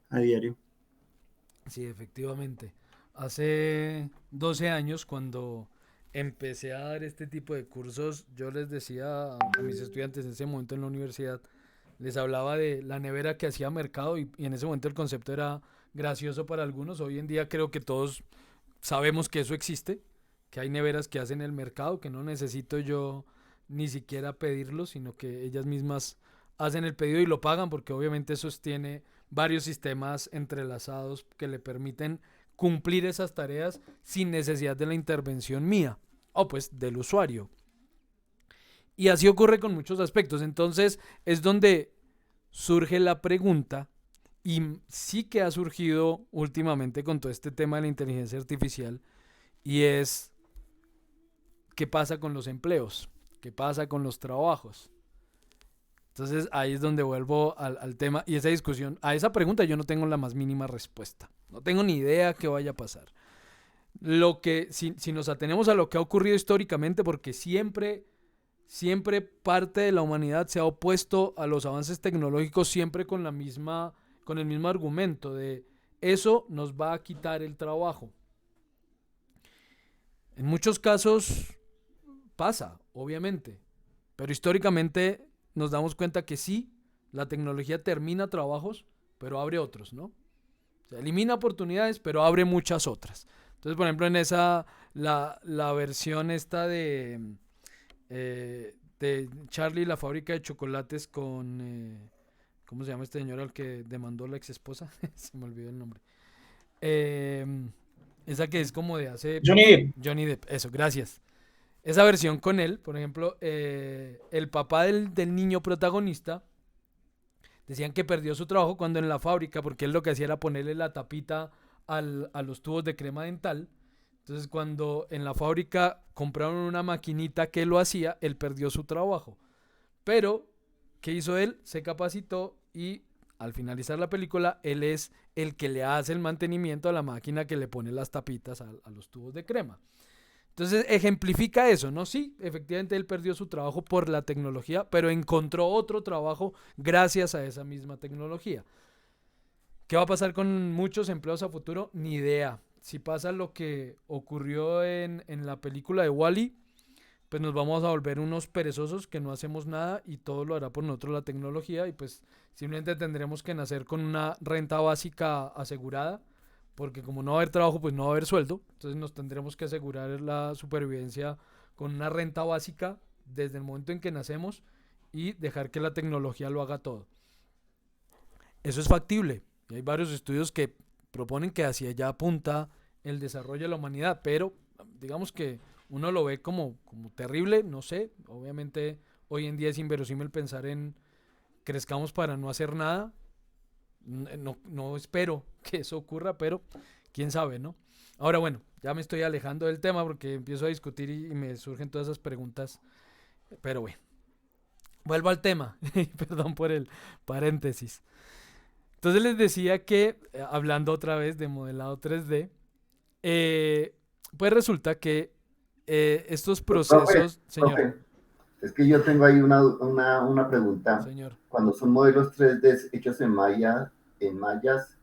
a diario. Sí, efectivamente. Hace 12 años, cuando empecé a dar este tipo de cursos, yo les decía a mis estudiantes en ese momento en la universidad, les hablaba de la nevera que hacía mercado y en ese momento el concepto era gracioso para algunos. Hoy en día creo que todos sabemos que eso existe, que hay neveras que hacen el mercado, que no necesito yo ni siquiera pedirlo, sino que ellas mismas hacen el pedido y lo pagan, porque obviamente eso tiene varios sistemas entrelazados que le permiten cumplir esas tareas sin necesidad de la intervención mía o pues del usuario. Y así ocurre con muchos aspectos. Entonces es donde surge la pregunta, y sí que ha surgido últimamente con todo este tema de la inteligencia artificial, y es qué pasa con los empleos, qué pasa con los trabajos. Entonces ahí es donde vuelvo al tema y esa discusión. A esa pregunta yo no tengo la más mínima respuesta. No tengo ni idea qué vaya a pasar. Si nos atenemos a lo que ha ocurrido históricamente, porque siempre parte de la humanidad se ha opuesto a los avances tecnológicos, siempre con el mismo argumento de eso nos va a quitar el trabajo. En muchos casos pasa, obviamente, pero históricamente nos damos cuenta que sí, la tecnología termina trabajos, pero abre otros, ¿no? O sea, elimina oportunidades, pero abre muchas otras. Entonces, por ejemplo, en la versión esta de Charlie y la fábrica de chocolates con, ¿cómo se llama este señor al que demandó la ex esposa? Se me olvidó el nombre. Eh, esa que es como de hace Johnny Depp. Johnny Depp, eso, gracias. Esa versión con él, por ejemplo, el papá del niño protagonista decían que perdió su trabajo cuando en la fábrica, porque él lo que hacía era ponerle la tapita a los tubos de crema dental. Entonces, cuando en la fábrica compraron una maquinita que lo hacía, él perdió su trabajo. Pero, ¿qué hizo él? Se capacitó y al finalizar la película, él es el que le hace el mantenimiento a la máquina que le pone las tapitas a los tubos de crema. Entonces ejemplifica eso, ¿no? Sí, efectivamente él perdió su trabajo por la tecnología, pero encontró otro trabajo gracias a esa misma tecnología. ¿Qué va a pasar con muchos empleos a futuro? Ni idea. Si pasa lo que ocurrió en la película de Wall-E, pues nos vamos a volver unos perezosos que no hacemos nada y todo lo hará por nosotros la tecnología y pues simplemente tendremos que nacer con una renta básica asegurada porque como no va a haber trabajo, pues no va a haber sueldo, entonces nos tendremos que asegurar la supervivencia con una renta básica desde el momento en que nacemos y dejar que la tecnología lo haga todo. Eso es factible y hay varios estudios que proponen que hacia allá apunta el desarrollo de la humanidad, pero digamos que uno lo ve como terrible, no sé, obviamente hoy en día es inverosímil pensar en crezcamos para no hacer nada, no espero que eso ocurra, pero quién sabe, ¿no? Ahora, bueno, ya me estoy alejando del tema porque empiezo a discutir y me surgen todas esas preguntas, pero bueno, vuelvo al tema, perdón por el paréntesis. Entonces les decía que, hablando otra vez de modelado 3D, pues resulta que estos procesos, señor, Profe, es que yo tengo ahí una pregunta. señor, Cuando son modelos 3D hechos en mallas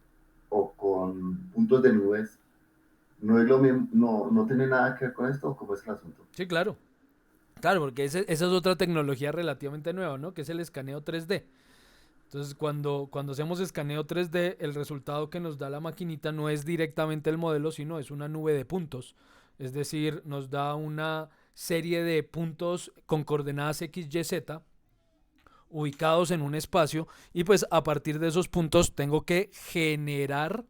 o con puntos de nubes, ¿no es lo mismo, no tiene nada que ver con esto o cómo es el asunto? sí, claro, claro, porque esa es otra tecnología relativamente nueva, ¿no? Que es el escaneo 3D. Entonces, cuando hacemos escaneo 3D, el resultado que nos da la maquinita no es directamente el modelo, sino es una nube de puntos. Es decir, nos da una serie de puntos con coordenadas X, Y, Z ubicados en un espacio y pues a partir de esos puntos tengo que generar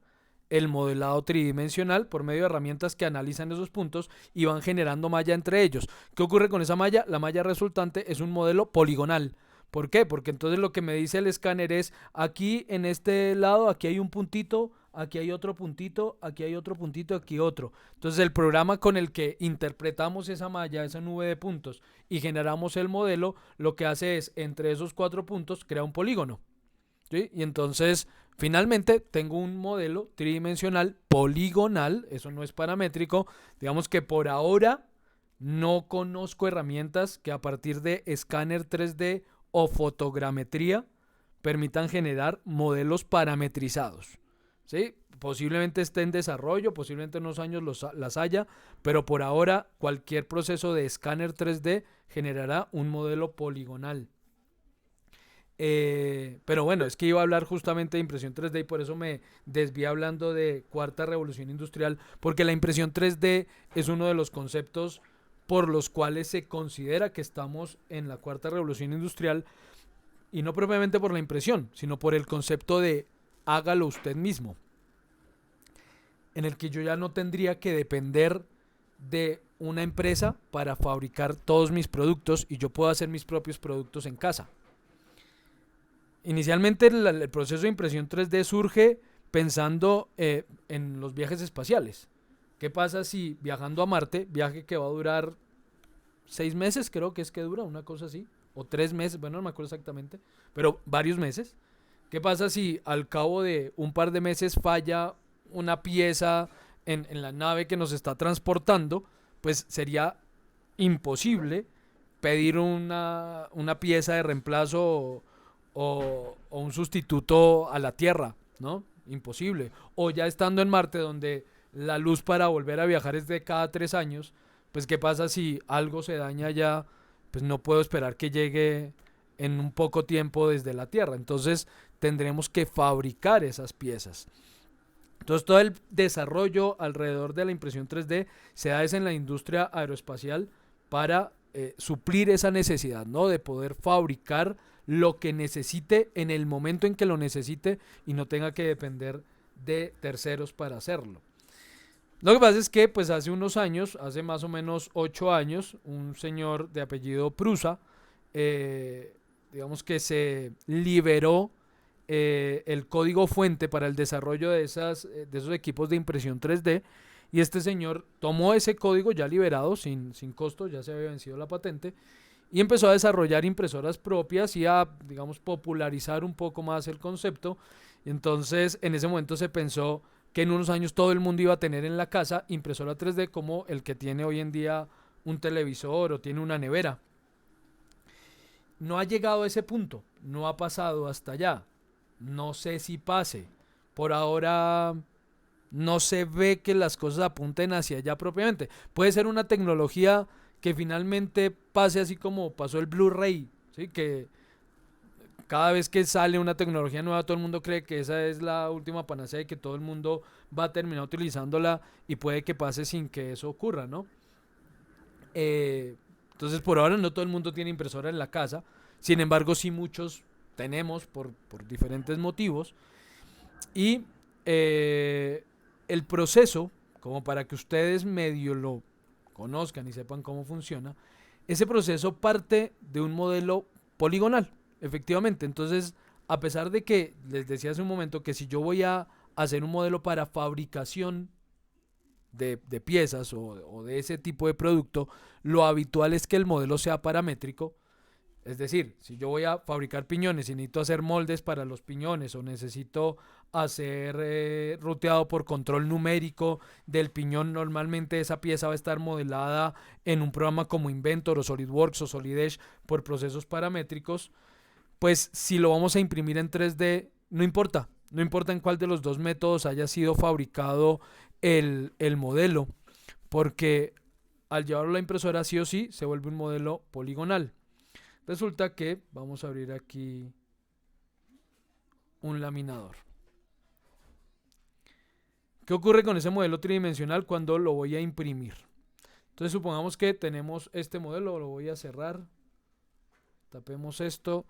el modelado tridimensional por medio de herramientas que analizan esos puntos y van generando malla entre ellos. ¿Qué ocurre con esa malla? La malla resultante es un modelo poligonal. ¿Por qué? Porque entonces lo que me dice el escáner es aquí en este lado, aquí hay un puntito, aquí hay otro puntito, aquí hay otro puntito, aquí otro. Entonces el programa con el que interpretamos esa malla, esa nube de puntos y generamos el modelo, lo que hace es entre esos 4 puntos crea un polígono. ¿Sí? Y entonces finalmente tengo un modelo tridimensional poligonal, eso no es paramétrico, digamos que por ahora no conozco herramientas que a partir de escáner 3D o fotogrametría permitan generar modelos parametrizados. ¿Sí? Posiblemente esté en desarrollo, posiblemente en unos años las haya, pero por ahora cualquier proceso de escáner 3D generará un modelo poligonal. Pero bueno, es que iba a hablar justamente de impresión 3D y por eso me desvié hablando de cuarta revolución industrial, porque la impresión 3D es uno de los conceptos por los cuales se considera que estamos en la cuarta revolución industrial y no propiamente por la impresión, sino por el concepto de hágalo usted mismo, en el que yo ya no tendría que depender de una empresa para fabricar todos mis productos y yo puedo hacer mis propios productos en casa. Inicialmente el proceso de impresión 3D surge pensando en los viajes espaciales. ¿Qué pasa si viajando a Marte, viaje que va a durar 6 meses, creo que es que dura, una cosa así, o 3 meses, bueno, no me acuerdo exactamente, pero varios meses? ¿Qué pasa si al cabo de un par de meses falla una pieza en la nave que nos está transportando? Pues sería imposible pedir una pieza de reemplazo o un sustituto a la Tierra, ¿no? Imposible. O ya estando en Marte, donde la luz para volver a viajar es de cada 3 años, pues ¿qué pasa si algo se daña ya? Pues no puedo esperar que llegue en un poco tiempo desde la Tierra. Entonces tendremos que fabricar esas piezas. Entonces todo el desarrollo alrededor de la impresión 3D se da en la industria aeroespacial para suplir esa necesidad, ¿no? De poder fabricar lo que necesite en el momento en que lo necesite y no tenga que depender de terceros para hacerlo. Lo que pasa es que pues hace unos años, hace más o menos 8 años, un señor de apellido Prusa, digamos que se liberó el código fuente para el desarrollo de esos equipos de impresión 3D y este señor tomó ese código ya liberado sin costo, ya se había vencido la patente y empezó a desarrollar impresoras propias y a, digamos, popularizar un poco más el concepto. Y entonces en ese momento se pensó que en unos años todo el mundo iba a tener en la casa impresora 3D como el que tiene hoy en día un televisor o tiene una nevera. No ha llegado a ese punto, no ha pasado hasta allá. No sé si pase. Por ahora no se ve que las cosas apunten hacia allá propiamente. Puede ser una tecnología que finalmente pase así como pasó el Blu-ray, ¿sí? Que cada vez que sale una tecnología nueva todo el mundo cree que esa es la última panacea y que todo el mundo va a terminar utilizándola y puede que pase sin que eso ocurra, ¿no? Entonces por ahora no todo el mundo tiene impresora en la casa, sin embargo sí muchos tenemos por diferentes motivos y el proceso, como para que ustedes medio lo conozcan y sepan cómo funciona, ese proceso parte de un modelo poligonal, efectivamente. Entonces, a pesar de que les decía hace un momento que si yo voy a hacer un modelo para fabricación de piezas o de ese tipo de producto, lo habitual es que el modelo sea paramétrico. Es decir, si yo voy a fabricar piñones y necesito hacer moldes para los piñones o necesito hacer ruteado por control numérico del piñón, normalmente esa pieza va a estar modelada en un programa como Inventor o SolidWorks o Solid Edge por procesos paramétricos. Pues si lo vamos a imprimir en 3D, no importa. No importa en cuál de los dos métodos haya sido fabricado el modelo, porque al llevarlo a la impresora sí o sí se vuelve un modelo poligonal. Resulta que vamos a abrir aquí un laminador. ¿Qué ocurre con ese modelo tridimensional cuando lo voy a imprimir? Entonces supongamos que tenemos este modelo, lo voy a cerrar, tapemos esto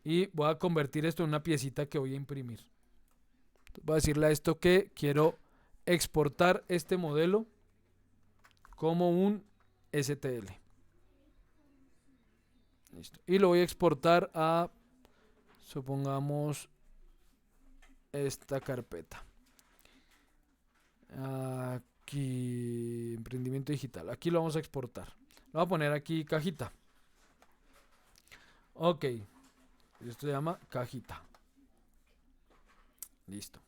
y voy a convertir esto en una piecita que voy a imprimir. Entonces voy a decirle a esto que quiero exportar este modelo como un STL. Listo. Y lo voy a exportar a, supongamos, esta carpeta. Aquí, emprendimiento digital. Aquí lo vamos a exportar. Lo voy a poner aquí cajita. Ok. Esto se llama cajita. Listo.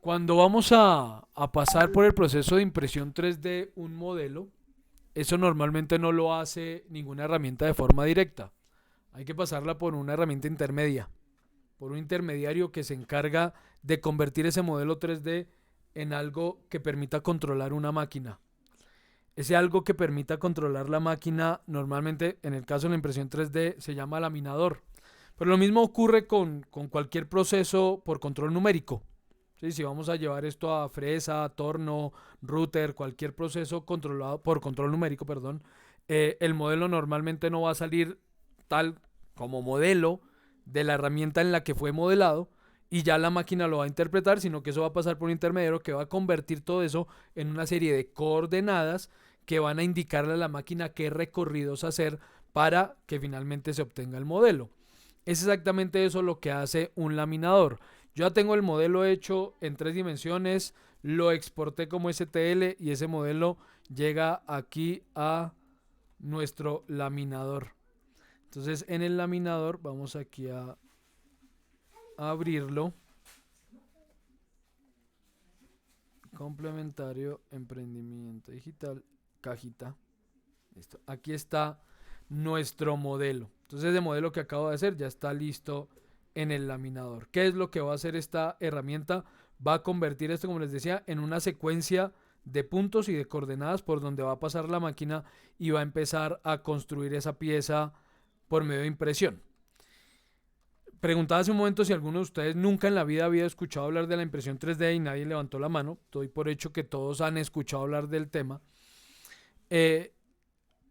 Cuando vamos a pasar por el proceso de impresión 3D un modelo, eso normalmente no lo hace ninguna herramienta de forma directa. Hay que pasarla por una herramienta intermedia, por un intermediario que se encarga de convertir ese modelo 3D en algo que permita controlar una máquina. Ese algo que permita controlar la máquina, normalmente en el caso de la impresión 3D se llama laminador. Pero lo mismo ocurre con cualquier proceso por control numérico. Sí, si vamos a llevar esto a fresa, torno, router, cualquier proceso controlado por control numérico, perdón, el modelo normalmente no va a salir tal como modelo de la herramienta en la que fue modelado y ya la máquina lo va a interpretar, sino que eso va a pasar por un intermediario que va a convertir todo eso en una serie de coordenadas que van a indicarle a la máquina qué recorridos hacer para que finalmente se obtenga el modelo. Es exactamente eso lo que hace un laminador. Yo ya tengo el modelo hecho en 3 dimensiones, lo exporté como STL y ese modelo llega aquí a nuestro laminador. Entonces en el laminador vamos aquí a abrirlo. Complementario, emprendimiento digital, cajita. Listo. Aquí está nuestro modelo. Entonces el modelo que acabo de hacer ya está listo en el laminador. ¿Qué es lo que va a hacer esta herramienta? Va a convertir esto, como les decía, en una secuencia de puntos y de coordenadas por donde va a pasar la máquina y va a empezar a construir esa pieza por medio de impresión. Preguntaba hace un momento si alguno de ustedes nunca en la vida había escuchado hablar de la impresión 3D y nadie levantó la mano. Doy por hecho que todos han escuchado hablar del tema.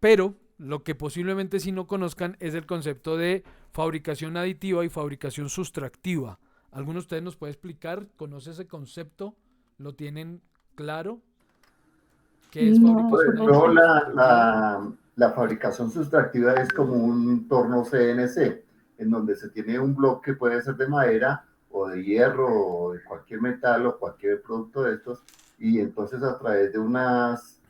Pero lo que posiblemente sí no conozcan es el concepto de fabricación aditiva y fabricación sustractiva. ¿Alguno de ustedes nos puede explicar? ¿Conoce ese concepto? ¿Lo tienen claro? ¿Qué es fabricación Pues, aditiva? la fabricación sustractiva es como un torno CNC, en donde se tiene un bloque, puede ser de madera o de hierro o de cualquier metal o cualquier producto de estos, y entonces a través de unas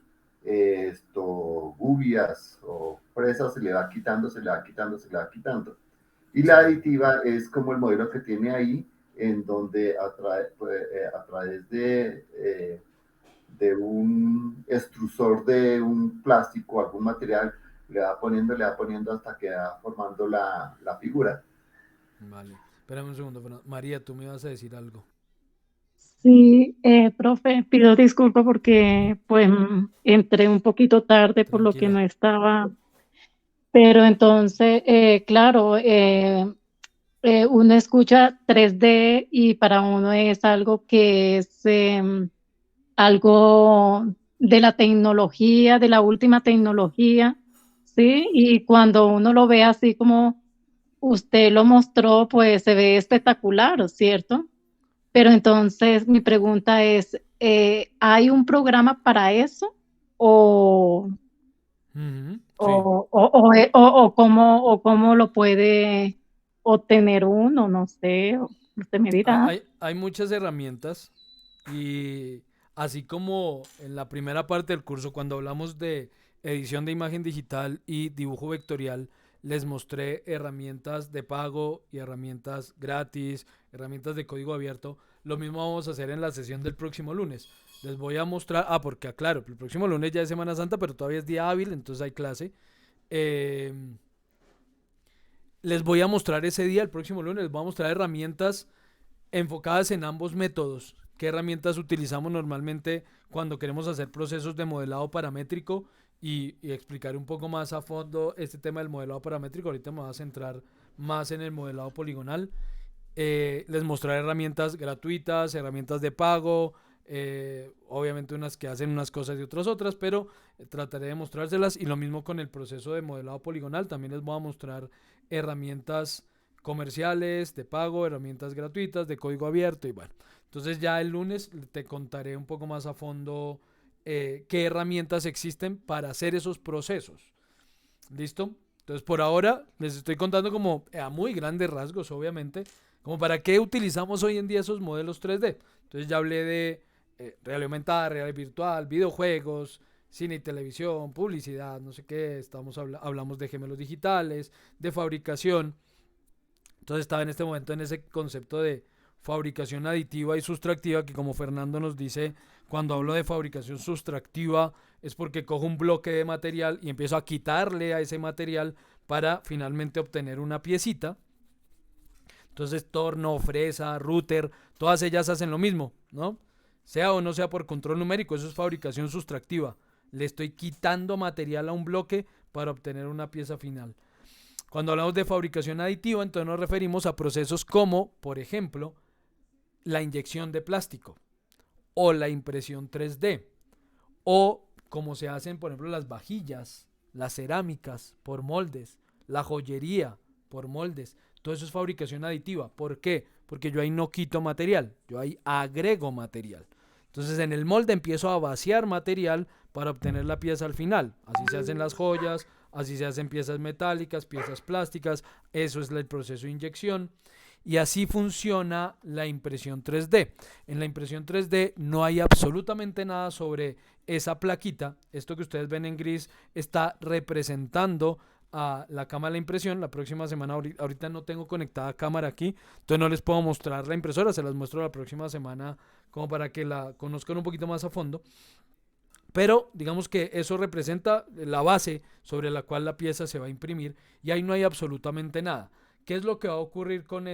gubias o presas se le va quitando, se le va quitando, se le va quitando. Y la aditiva es como el modelo que tiene ahí, en donde a través de un extrusor de un plástico, algún material, le va poniendo hasta que va formando la figura. Vale. Espérame un segundo, Fernando. María, tú me ibas a decir algo. Sí, profe, pido disculpas porque pues entré un poquito tarde por lo que no Tranquila. estaba, pero entonces, claro, uno escucha 3D y para uno es algo que es algo de la tecnología, de la última tecnología, ¿sí? Y cuando uno lo ve así como usted lo mostró, pues se ve espectacular, ¿cierto? Pero entonces mi pregunta es, ¿hay un programa para eso? ¿O, Sí. o cómo lo puede? obtener uno, no sé, usted me dirá. Hay muchas herramientas y así como en la primera parte del curso, cuando hablamos de edición de imagen digital y dibujo vectorial, les mostré herramientas de pago y herramientas gratis, herramientas de código abierto. Lo mismo vamos a hacer en la sesión del próximo lunes. Les voy a mostrar, porque aclaro, el próximo lunes ya es Semana Santa, pero todavía es día hábil, entonces hay clase. Eh, Les voy a mostrar ese día, el próximo lunes, les voy a mostrar herramientas enfocadas en ambos métodos. ¿Qué herramientas utilizamos normalmente cuando queremos hacer procesos de modelado paramétrico? Y explicar un poco más a fondo este tema del modelado paramétrico. Ahorita me voy a centrar más en el modelado poligonal. Les mostraré herramientas gratuitas, herramientas de pago, obviamente unas que hacen unas cosas y otras otras, pero trataré de mostrárselas. Y lo mismo con el proceso de modelado poligonal, también les voy a mostrar herramientas comerciales, de pago, herramientas gratuitas, de código abierto y bueno. Entonces ya el lunes te contaré un poco más a fondo qué herramientas existen para hacer esos procesos. ¿Listo? Entonces por ahora les estoy contando como a muy grandes rasgos, obviamente, como para qué utilizamos hoy en día esos modelos 3D. Entonces ya hablé de realidad aumentada, realidad virtual, videojuegos, cine y televisión, publicidad, no sé qué, hablamos de gemelos digitales, de fabricación. Entonces estaba en este momento en ese concepto de fabricación aditiva y sustractiva, que como Fernando nos dice, cuando hablo de fabricación sustractiva es porque cojo un bloque de material y empiezo a quitarle a ese material para finalmente obtener una piecita. Entonces torno, fresa, router, todas ellas hacen lo mismo, ¿no? Sea o no sea por control numérico, eso es fabricación sustractiva. Le estoy quitando material a un bloque para obtener una pieza final. Cuando hablamos de fabricación aditiva, entonces nos referimos a procesos como, por ejemplo, la inyección de plástico o la impresión 3D o como se hacen, por ejemplo, las vajillas, las cerámicas por moldes, la joyería por moldes. Todo eso es fabricación aditiva. ¿Por qué? Porque yo ahí no quito material, yo ahí agrego material. Entonces en el molde empiezo a vaciar material para obtener la pieza al final. Así se hacen las joyas, así se hacen piezas metálicas, piezas plásticas. Eso es el proceso de inyección. Y así funciona la impresión 3D. En la impresión 3D no hay absolutamente nada sobre esa plaquita. Esto que ustedes ven en gris está representando a la cámara de impresión. La próxima semana, ahorita no tengo conectada cámara aquí, entonces no les puedo mostrar la impresora, se las muestro la próxima semana como para que la conozcan un poquito más a fondo. Pero digamos que eso representa la base sobre la cual la pieza se va a imprimir y ahí no hay absolutamente nada. ¿Qué es lo que va a ocurrir con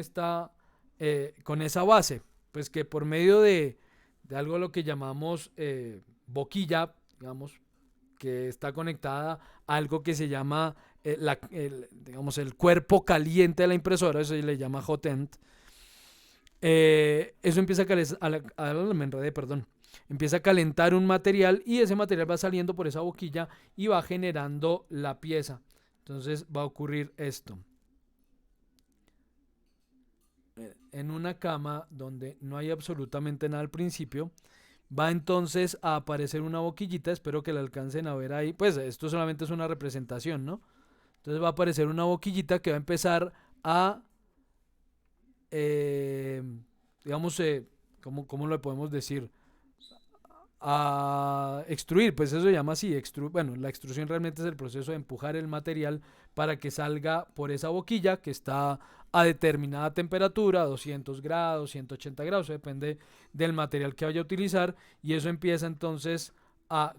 con esa base? Pues que por medio de algo lo que llamamos boquilla, digamos, que está conectada a algo que se llama digamos, el cuerpo caliente de la impresora, eso se le llama hot end. Eso empieza me enredé, perdón. Empieza a calentar un material y ese material va saliendo por esa boquilla y va generando la pieza. Entonces va a ocurrir esto. En una cama donde no hay absolutamente nada al principio, va entonces a aparecer una boquillita, espero que la alcancen a ver ahí, pues esto solamente es una representación, ¿no? Entonces va a aparecer una boquillita que va a empezar a, digamos, ¿cómo lo podemos decir? A extruir, pues eso se llama así, bueno, la extrusión realmente es el proceso de empujar el material para que salga por esa boquilla que está a determinada temperatura, 200 grados, 180 grados, depende del material que vaya a utilizar, y eso empieza entonces a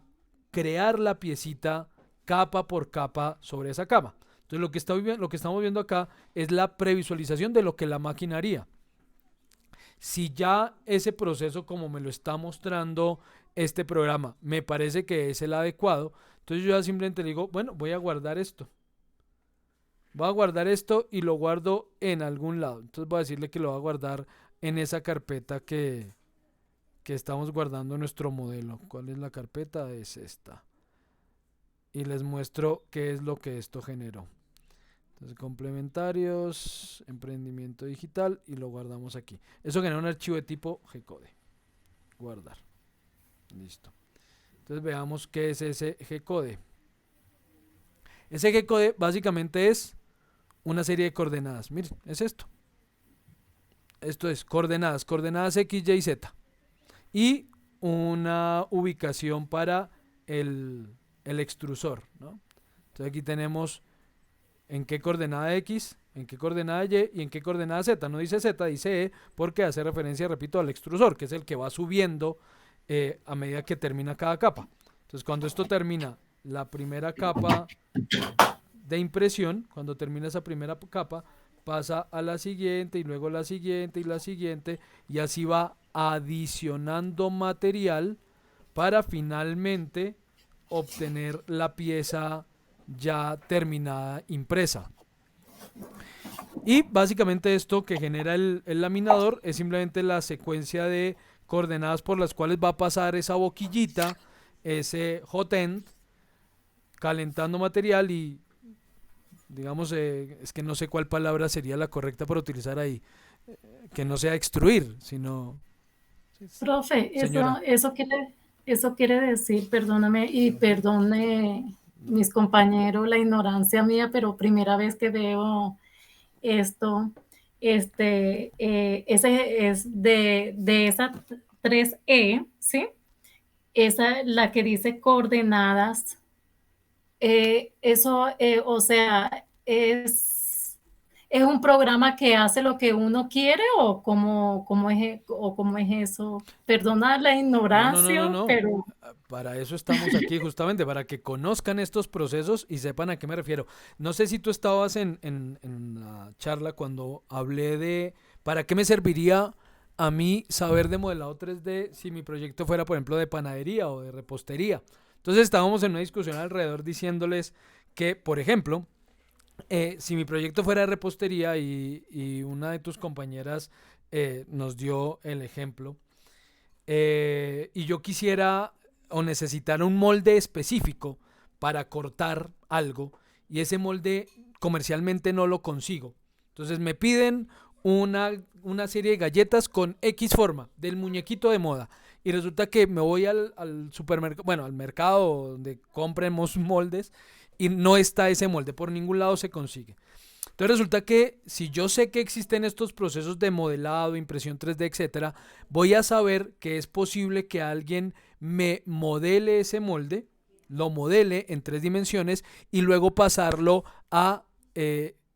crear la piecita capa por capa sobre esa cama. Entonces lo que estamos viendo acá es la previsualización de lo que la máquina haría. Si ya ese proceso, como me lo está mostrando este programa, me parece que es el adecuado, entonces yo ya simplemente le digo, bueno, voy a guardar esto. Voy a guardar esto y lo guardo en algún lado. Entonces voy a decirle que lo voy a guardar en esa carpeta que estamos guardando nuestro modelo. ¿Cuál es la carpeta? Es esta. Y les muestro qué es lo que esto generó. Entonces, complementarios, emprendimiento digital y lo guardamos aquí. Eso genera un archivo de tipo G-code. Guardar. Listo. Entonces veamos qué es ese G-code. Ese G-code básicamente es una serie de coordenadas. Miren, es esto. Esto es coordenadas X, Y, Z. Y una ubicación para el extrusor, ¿no? Entonces aquí tenemos en qué coordenada X, en qué coordenada Y y en qué coordenada Z. No dice Z, dice E, porque hace referencia, repito, al extrusor, que es el que va subiendo a medida que termina cada capa. Entonces cuando esto termina la primera capa de impresión, cuando termina esa primera capa, pasa a la siguiente y luego la siguiente y la siguiente, y así va adicionando material para finalmente obtener la pieza ya terminada impresa. Y básicamente esto que genera el laminador es simplemente la secuencia de coordenadas por las cuales va a pasar esa boquillita, ese hot end, calentando material y digamos, es que no sé cuál palabra sería la correcta para utilizar ahí, que no sea extruir, sino... Profe, Señora. eso quiere decir, perdóname y perdone mis compañeros la ignorancia mía, pero primera vez que veo esto, ese es de esa 3E, ¿sí? Esa, la que dice coordenadas, eso, o sea, es un programa que hace lo que uno quiere o cómo es eso. Perdona la ignorancia, No. pero Para eso estamos aquí justamente, para que conozcan estos procesos y sepan a qué me refiero. No sé si tú estabas en la charla cuando hablé de para qué me serviría a mí saber de modelado 3D si mi proyecto fuera, por ejemplo, de panadería o de repostería. Entonces estábamos en una discusión alrededor diciéndoles que, por ejemplo, si mi proyecto fuera de repostería y una de tus compañeras nos dio el ejemplo, y yo quisiera o necesitara un molde específico para cortar algo y ese molde comercialmente no lo consigo. Entonces me piden una serie de galletas con X forma del muñequito de moda y resulta que me voy al supermercado, bueno, al mercado donde compremos moldes y no está ese molde, por ningún lado se consigue. Entonces resulta que si yo sé que existen estos procesos de modelado, impresión 3D, etcétera, voy a saber que es posible que alguien me modele ese molde, lo modele en 3 dimensiones y luego pasarlo a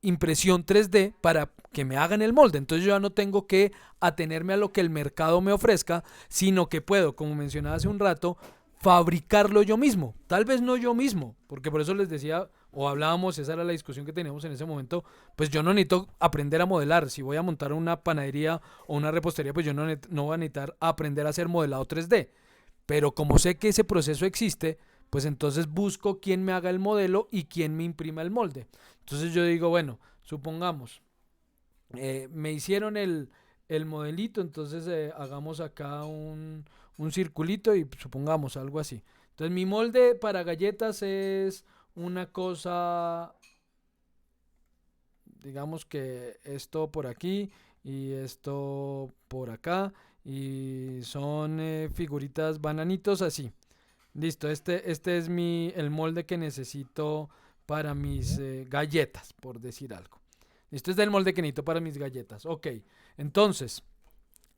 impresión 3D para que me hagan el molde. Entonces yo ya no tengo que atenerme a lo que el mercado me ofrezca, sino que puedo, como mencionaba hace un rato, fabricarlo yo mismo. Tal vez no yo mismo, porque por eso les decía o hablábamos, esa era la discusión que teníamos en ese momento, pues yo no necesito aprender a modelar. Si voy a montar una panadería o una repostería, pues yo no voy a necesitar aprender a hacer modelado 3D. Pero como sé que ese proceso existe, pues entonces busco quién me haga el modelo y quién me imprima el molde. Entonces yo digo, bueno, supongamos, me hicieron el modelito, entonces hagamos acá un circulito y supongamos algo así. Entonces mi molde para galletas es una cosa, digamos que esto por aquí y esto por acá y son figuritas bananitos así. Listo, este es el molde que necesito para mis galletas, por decir algo. Este es el molde que necesito para mis galletas. Ok, entonces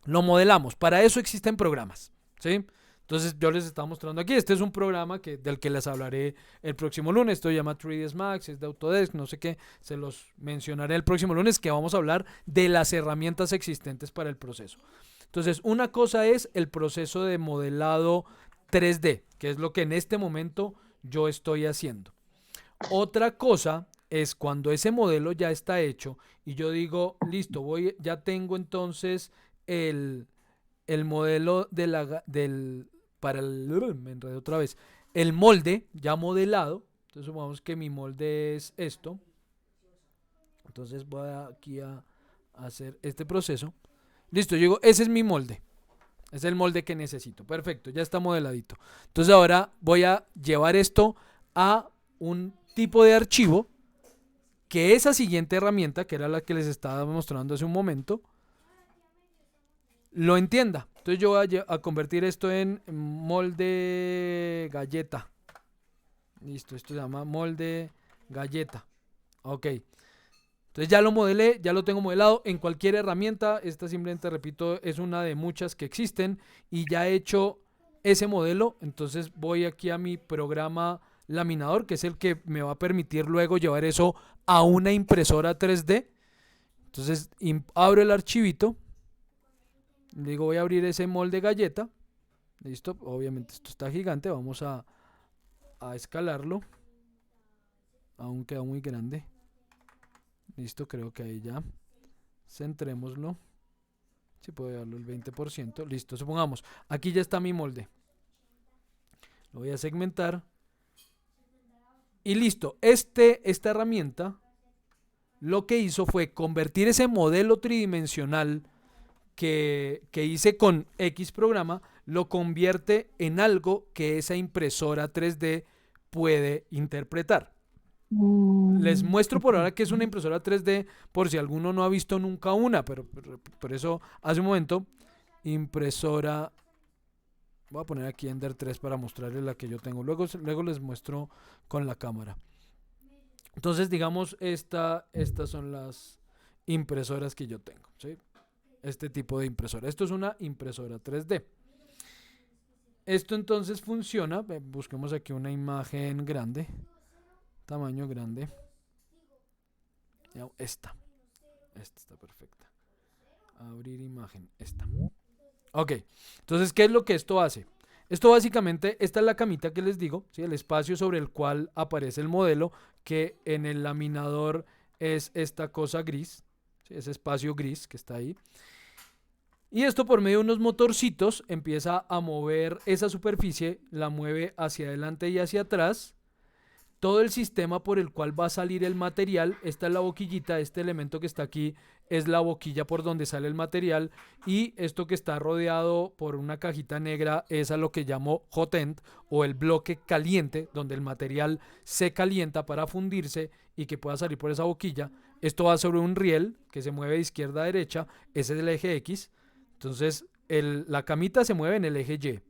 lo modelamos. Para eso existen programas, ¿sí? Entonces yo les estaba mostrando aquí, este es un programa del que les hablaré el próximo lunes, esto se llama 3ds Max, es de Autodesk, no sé qué, se los mencionaré el próximo lunes que vamos a hablar de las herramientas existentes para el proceso. Entonces una cosa es el proceso de modelado 3D, que es lo que en este momento yo estoy haciendo. Otra cosa es cuando ese modelo ya está hecho y yo digo, listo, ya tengo entonces el modelo me enredé otra vez, el molde ya modelado. Entonces supongamos que mi molde es esto. Entonces voy aquí a hacer este proceso. Listo, yo digo, ese es mi molde. Es el molde que necesito. Perfecto, ya está modeladito. Entonces ahora voy a llevar esto a un tipo de archivo que esa siguiente herramienta, que era la que les estaba mostrando hace un momento, lo entienda. Entonces yo voy a convertir esto en molde galleta. Listo, esto se llama molde galleta. Ok. Entonces ya lo modelé, ya lo tengo modelado en cualquier herramienta. Esta simplemente, repito, es una de muchas que existen y ya he hecho ese modelo. Entonces voy aquí a mi programa laminador, que es el que me va a permitir luego llevar eso a una impresora 3D. Entonces abro el archivito, digo voy a abrir ese molde galleta. Listo, obviamente esto está gigante, vamos a escalarlo. Aún queda muy grande. Listo, creo que ahí ya. Centrémoslo. Si puedo darle el 20%. Listo, supongamos. Aquí ya está mi molde. Lo voy a segmentar. Y listo. Esta herramienta lo que hizo fue convertir ese modelo tridimensional que hice con X programa, lo convierte en algo que esa impresora 3D puede interpretar. Les muestro por ahora que es una impresora 3D por si alguno no ha visto nunca una, pero por eso hace un momento, impresora, voy a poner aquí Ender 3 para mostrarles la que yo tengo, luego les muestro con la cámara. Entonces digamos estas son las impresoras que yo tengo, ¿sí? Este tipo de impresora, esto es una impresora 3D. Esto entonces funciona, busquemos aquí una imagen grande, tamaño grande. Esta está perfecta. Abrir imagen, esta. Ok, entonces, ¿qué es lo que esto hace? Esto básicamente, esta es la camita que les digo, ¿sí? El espacio sobre el cual aparece el modelo, que en el laminador es esta cosa gris, ¿sí? Ese espacio gris que está ahí. Y esto por medio de unos motorcitos empieza a mover esa superficie, la mueve hacia adelante y hacia atrás. Todo el sistema por el cual va a salir el material, esta es la boquillita, este elemento que está aquí es la boquilla por donde sale el material, y esto que está rodeado por una cajita negra es a lo que llamo hot end, o el bloque caliente, donde el material se calienta para fundirse y que pueda salir por esa boquilla. Esto va sobre un riel que se mueve de izquierda a derecha, ese es el eje X. Entonces la camita se mueve en el eje Y.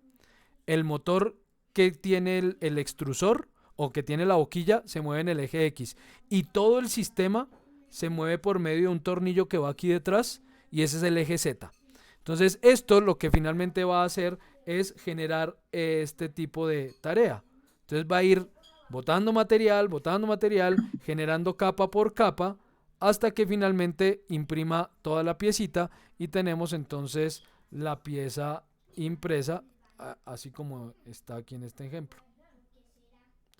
El motor que tiene el extrusor o que tiene la boquilla se mueve en el eje X, y todo el sistema se mueve por medio de un tornillo que va aquí detrás, y ese es el eje Z. Entonces esto lo que finalmente va a hacer es generar este tipo de tarea. Entonces va a ir botando material, generando capa por capa, hasta que finalmente imprima toda la piecita y tenemos entonces la pieza impresa, así como está aquí en este ejemplo.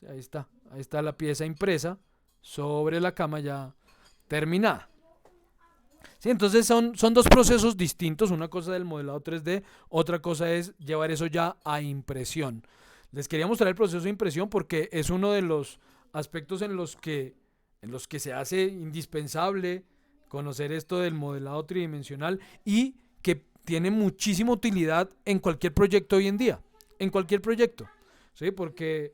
Ahí está la pieza impresa sobre la cama ya terminada. Sí, entonces son dos procesos distintos, una cosa del modelado 3D, otra cosa es llevar eso ya a impresión. Les quería mostrar el proceso de impresión porque es uno de los aspectos en los que se hace indispensable conocer esto del modelado tridimensional y que tiene muchísima utilidad en cualquier proyecto hoy en día, en cualquier proyecto, ¿sí? Porque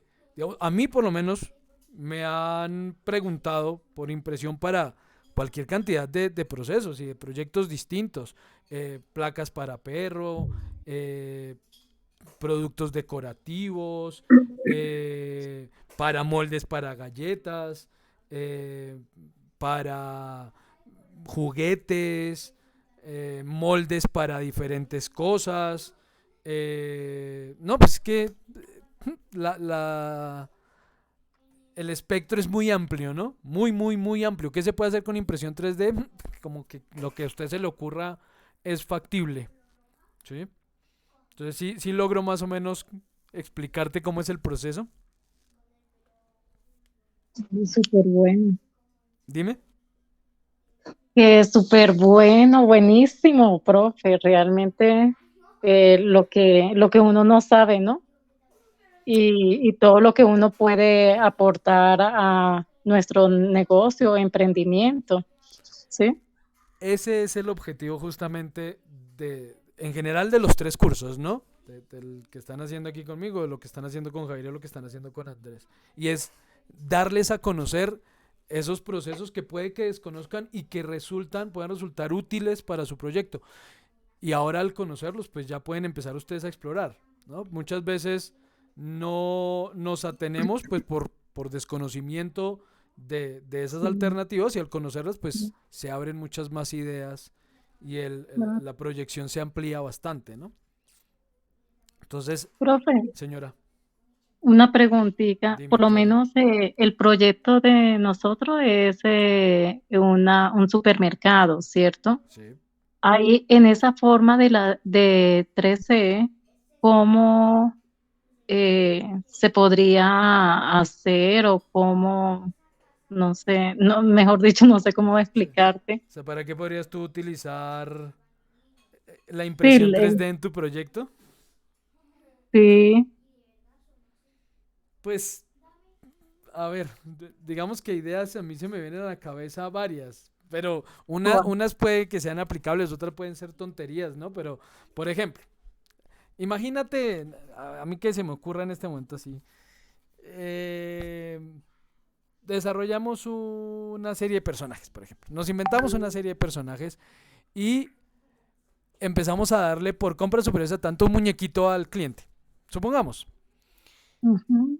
a mí por lo menos me han preguntado por impresión para cualquier cantidad de procesos y de proyectos distintos, placas para perro, productos decorativos, para moldes para galletas, para juguetes, moldes para diferentes cosas. No, pues que el espectro es muy amplio, ¿no? Muy amplio. ¿Qué se puede hacer con impresión 3D? Como que lo que a usted se le ocurra es factible, ¿sí? Entonces sí logro más o menos explicarte cómo es el proceso. Súper bueno. Dime. Que súper bueno, buenísimo, profe. Realmente lo que uno no sabe, ¿no? Y todo lo que uno puede aportar a nuestro negocio, emprendimiento, ¿sí? Ese es el objetivo justamente en general de los 3 cursos, ¿no? Del que están haciendo aquí conmigo, de lo que están haciendo con Javier, de lo que están haciendo con Andrés. Y es darles a conocer esos procesos que puede que desconozcan y que puedan resultar útiles para su proyecto. Y ahora al conocerlos, pues ya pueden empezar ustedes a explorar, ¿no? Muchas veces no nos atenemos pues por desconocimiento de esas alternativas, y al conocerlas pues se abren muchas más ideas y la proyección se amplía bastante, ¿no? Entonces, Profe, señora, una preguntita. Por dime, lo claro. menos el proyecto de nosotros es un supermercado, ¿cierto? Sí. Ahí en esa forma de 3C, ¿cómo se podría hacer o cómo, no sé, no, mejor dicho, no sé cómo Sí. explicarte? O sea, ¿para qué podrías tú utilizar la Sí, impresión 3D en tu proyecto? sí, Pues, a ver, digamos que ideas a mí se me vienen a la cabeza varias, pero unas puede que sean aplicables, otras pueden ser tonterías, ¿no? Pero, por ejemplo, imagínate, a mí que se me ocurra en este momento así, eh, desarrollamos una serie de personajes, por ejemplo. Nos inventamos una serie de personajes y empezamos a darle por compra superior a tanto un muñequito al cliente. Supongamos, ujú,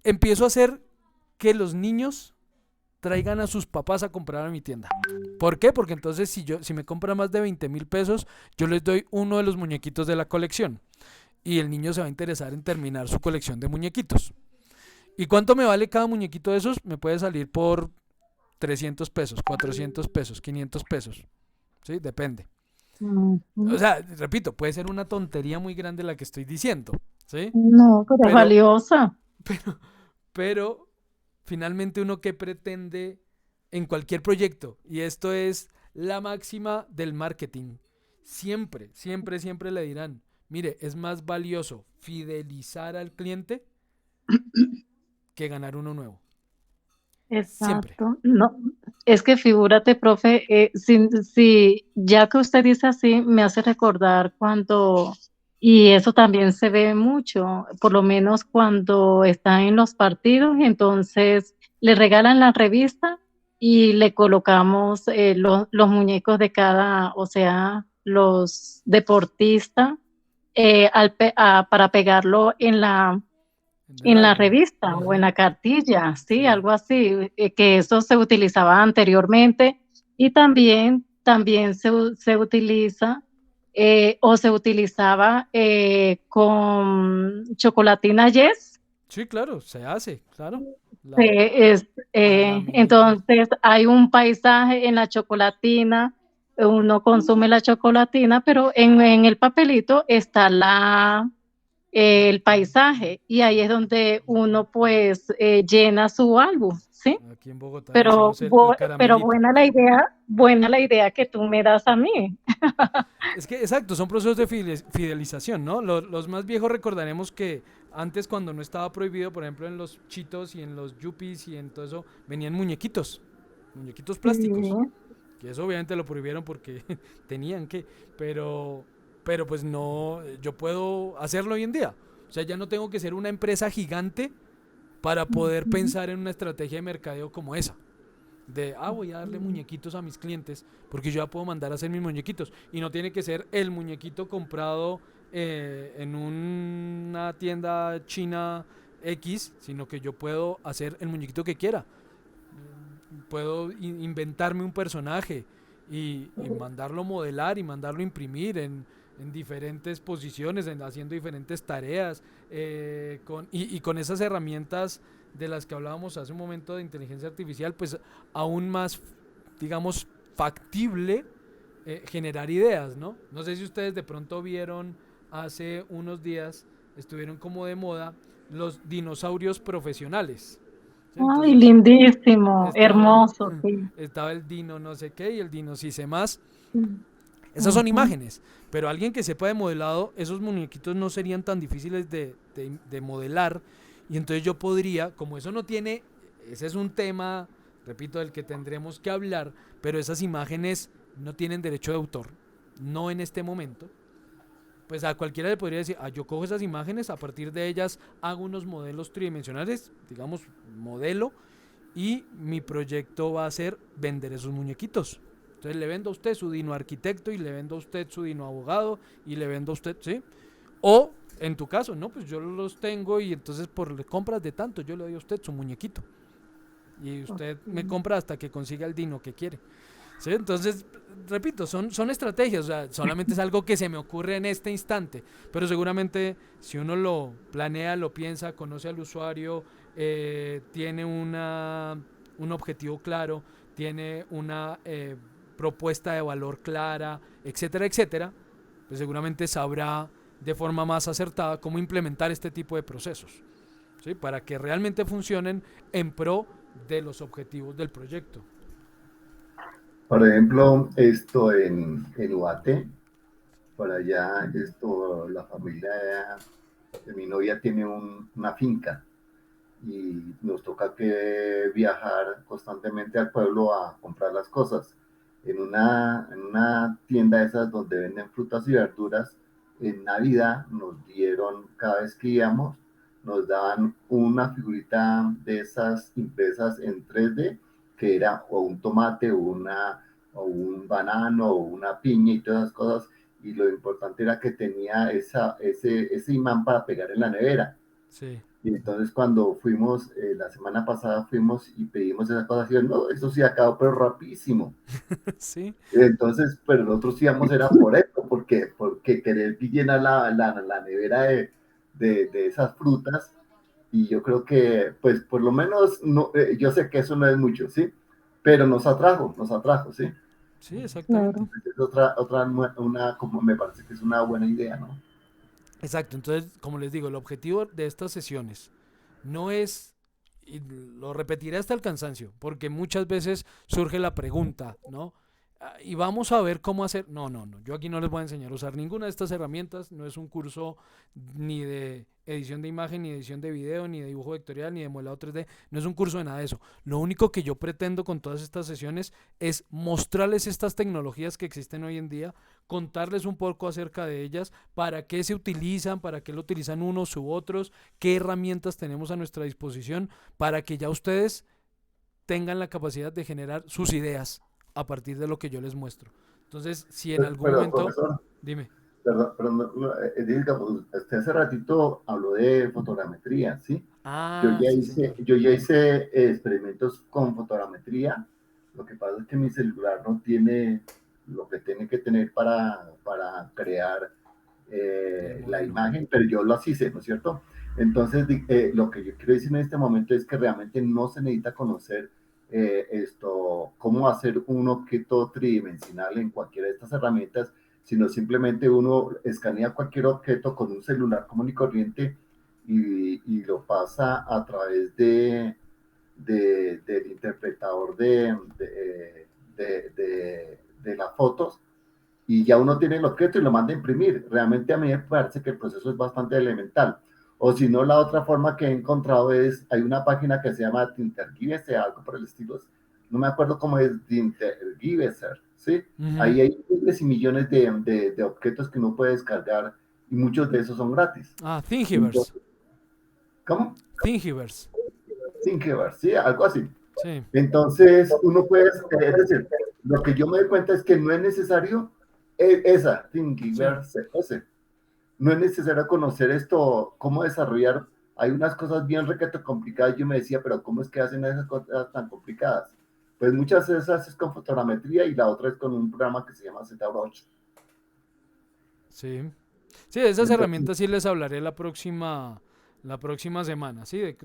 empiezo a hacer que los niños traigan a sus papás a comprar a mi tienda. ¿Por qué? Porque entonces si me compran más de 20.000 pesos, yo les doy uno de los muñequitos de la colección. Y el niño se va a interesar en terminar su colección de muñequitos. ¿Y cuánto me vale cada muñequito de esos? Me puede salir por 300 pesos, 400 pesos, 500 pesos. ¿Sí? Depende. O ujú. sea, repito, puede ser una tontería muy grande la que estoy diciendo. ¿Sí? No, pero es Pero, valiosa. pero finalmente uno que pretende en cualquier proyecto, y esto es la máxima del marketing, siempre, siempre, siempre le dirán, mire, es más valioso fidelizar al cliente que ganar uno nuevo. Siempre. Exacto. No, es que figúrate, profe, ya que usted dice así, me hace recordar y eso también se ve mucho, por lo menos cuando están en los partidos, entonces le regalan la revista y le colocamos los muñecos de o sea, los deportistas, para pegarlo En el en la álbum. revista o en Ujú. la cartilla, sí, Sí. algo así, que eso se utilizaba anteriormente y también se utiliza o se utilizaba con chocolatina Yes. Sí, claro, se hace, claro. La, la laminita. Entonces hay un paisaje en la chocolatina, uno consume la chocolatina, pero en el papelito está el paisaje y ahí es donde uno pues llena su álbum, ¿sí? Aquí en Bogotá le decimos el Pero caramelito. buena la idea que tú me das a mí. Es que, exacto, son procesos de fidelización, ¿no? Los más viejos recordaremos que antes, cuando no estaba prohibido, por ejemplo, en los Chitos y en los Yuppies y en todo eso, venían muñequitos Sí, plásticos. Que eso obviamente lo prohibieron porque tenían que, pero, pero pues no, yo puedo hacerlo hoy en día. O sea, ya no tengo que ser una empresa gigante para poder ujú, pensar en una estrategia de mercadeo como esa. Voy a darle muñequitos a mis clientes porque yo ya puedo mandar a hacer mis muñequitos. Y no tiene que ser el muñequito comprado en una tienda china X, sino que yo puedo hacer el muñequito que quiera. Puedo inventarme un personaje y mandarlo modelar y mandarlo imprimir en diferentes posiciones, haciendo diferentes tareas, y con esas herramientas de las que hablábamos hace un momento de inteligencia artificial, pues aún más, digamos, factible generar ideas, ¿no? No sé si ustedes de pronto vieron hace unos días, estuvieron como de moda los dinosaurios profesionales. ¿Sí? ay, Entonces lindísimo, estaba, hermoso, sí. estaba el dino no sé qué y el dino sí sé más. Esas son Ujú, imágenes, pero alguien que sepa de modelado, esos muñequitos no serían tan difíciles de modelar. Y entonces yo podría, como eso no tiene, ese es un tema, repito, del que tendremos que hablar, pero esas imágenes no tienen derecho de autor, no en este momento. Pues a cualquiera le podría decir, yo cojo esas imágenes, a partir de ellas hago unos modelos tridimensionales, digamos modelo, y mi proyecto va a ser vender esos muñequitos. Entonces le vendo a usted su dino arquitecto y le vendo a usted su dino abogado y le vendo a usted, ¿sí? O en tu caso, no, pues yo los tengo y entonces por compras de tanto yo le doy a usted su muñequito. y usted me compra hasta que consiga el dino que quiere. ¿Sí? Entonces, repito, son estrategias, o sea, solamente es algo que se me ocurre en este instante, pero seguramente si uno lo planea, lo piensa, conoce al usuario, tiene un objetivo claro, tiene una propuesta de valor clara, etcétera, etcétera, pues seguramente sabrá de forma más acertada cómo implementar este tipo de procesos, ¿sí? Para que realmente funcionen en pro de los objetivos del proyecto. Por ejemplo, esto en Ubaté, por allá, la familia de mi novia tiene una finca y nos toca que viajar constantemente al pueblo a comprar las cosas. En una tienda de esas donde venden frutas y verduras, en Navidad nos dieron, cada vez que íbamos, nos daban una figurita de esas impresas en 3D, que era o un tomate o un banano o una piña y todas esas cosas, y lo importante era que tenía ese imán para pegar en la nevera. Sí. Y entonces cuando fuimos, la semana pasada fuimos y pedimos esas cosas, y yo, no, eso sí acabó, pero rapidísimo. Sí. Entonces, pero nosotros íbamos era por esto, porque querer llenar la nevera de esas frutas, y yo creo que, pues, por lo menos, no, yo sé que eso no es mucho, ¿sí? Pero nos atrajo, ¿sí? Sí, exactamente. Claro. Entonces, como me parece que es una buena idea, ¿no? Exacto. Entonces, como les digo, el objetivo de estas sesiones no es, y lo repetiré hasta el cansancio, porque muchas veces surge la pregunta, ¿no? Y vamos a ver cómo hacer. No, no, no. Yo aquí no les voy a enseñar a usar ninguna de estas herramientas. No es un curso ni de edición de imagen, ni de edición de video, ni de dibujo vectorial, ni de modelado 3D. No es un curso de nada de eso. Lo único que yo pretendo con todas estas sesiones es mostrarles estas tecnologías que existen hoy en día, contarles un poco acerca de ellas, para qué se utilizan, para qué lo utilizan unos u otros, qué herramientas tenemos a nuestra disposición, para que ya ustedes tengan la capacidad de generar sus ideas a partir de lo que yo les muestro. Entonces, si en algún Pero, momento, profesor, dime. perdón, digamos, usted hace ratito habló de fotogrametría, ¿sí? Ah, sí, señor. Yo ya hice experimentos con fotogrametría. Lo que pasa es que mi celular no tiene lo que tiene que tener para crear El la modelo. imagen, pero yo lo hice, ¿no es cierto? Entonces, lo que yo quiero decir en este momento es que realmente no se necesita conocer cómo hacer un objeto tridimensional en cualquiera de estas herramientas, sino simplemente uno escanea cualquier objeto con un celular común y corriente y lo pasa a través del interpretador de las fotos, y ya uno tiene el objeto y lo manda a imprimir. Realmente a mí me parece que el proceso es bastante elemental. O si no, la otra forma que he encontrado es, hay una página que se llama Tintergieser, algo por el estilo, no me acuerdo cómo es, Tintergieser, ¿sí? Ujú. Ahí hay miles y millones de objetos que uno puede descargar, y muchos de esos son gratis. Ah, Thingiverse. Entonces, ¿cómo? Thingiverse. Thingiverse, sí, algo así. Sí. Entonces, uno puede, es decir, lo que yo me doy cuenta es que no es necesario esa, Sí. Thingiverse, ese. No es necesario conocer esto, cómo desarrollar. Hay unas cosas bien requete complicadas. Yo me decía, pero ¿cómo es que hacen esas cosas tan complicadas? Pues muchas de esas es con fotogrametría y la otra es con un programa que se llama ZBrush. Sí. Sí, de esas Entonces, herramientas sí les hablaré la próxima semana, ¿sí?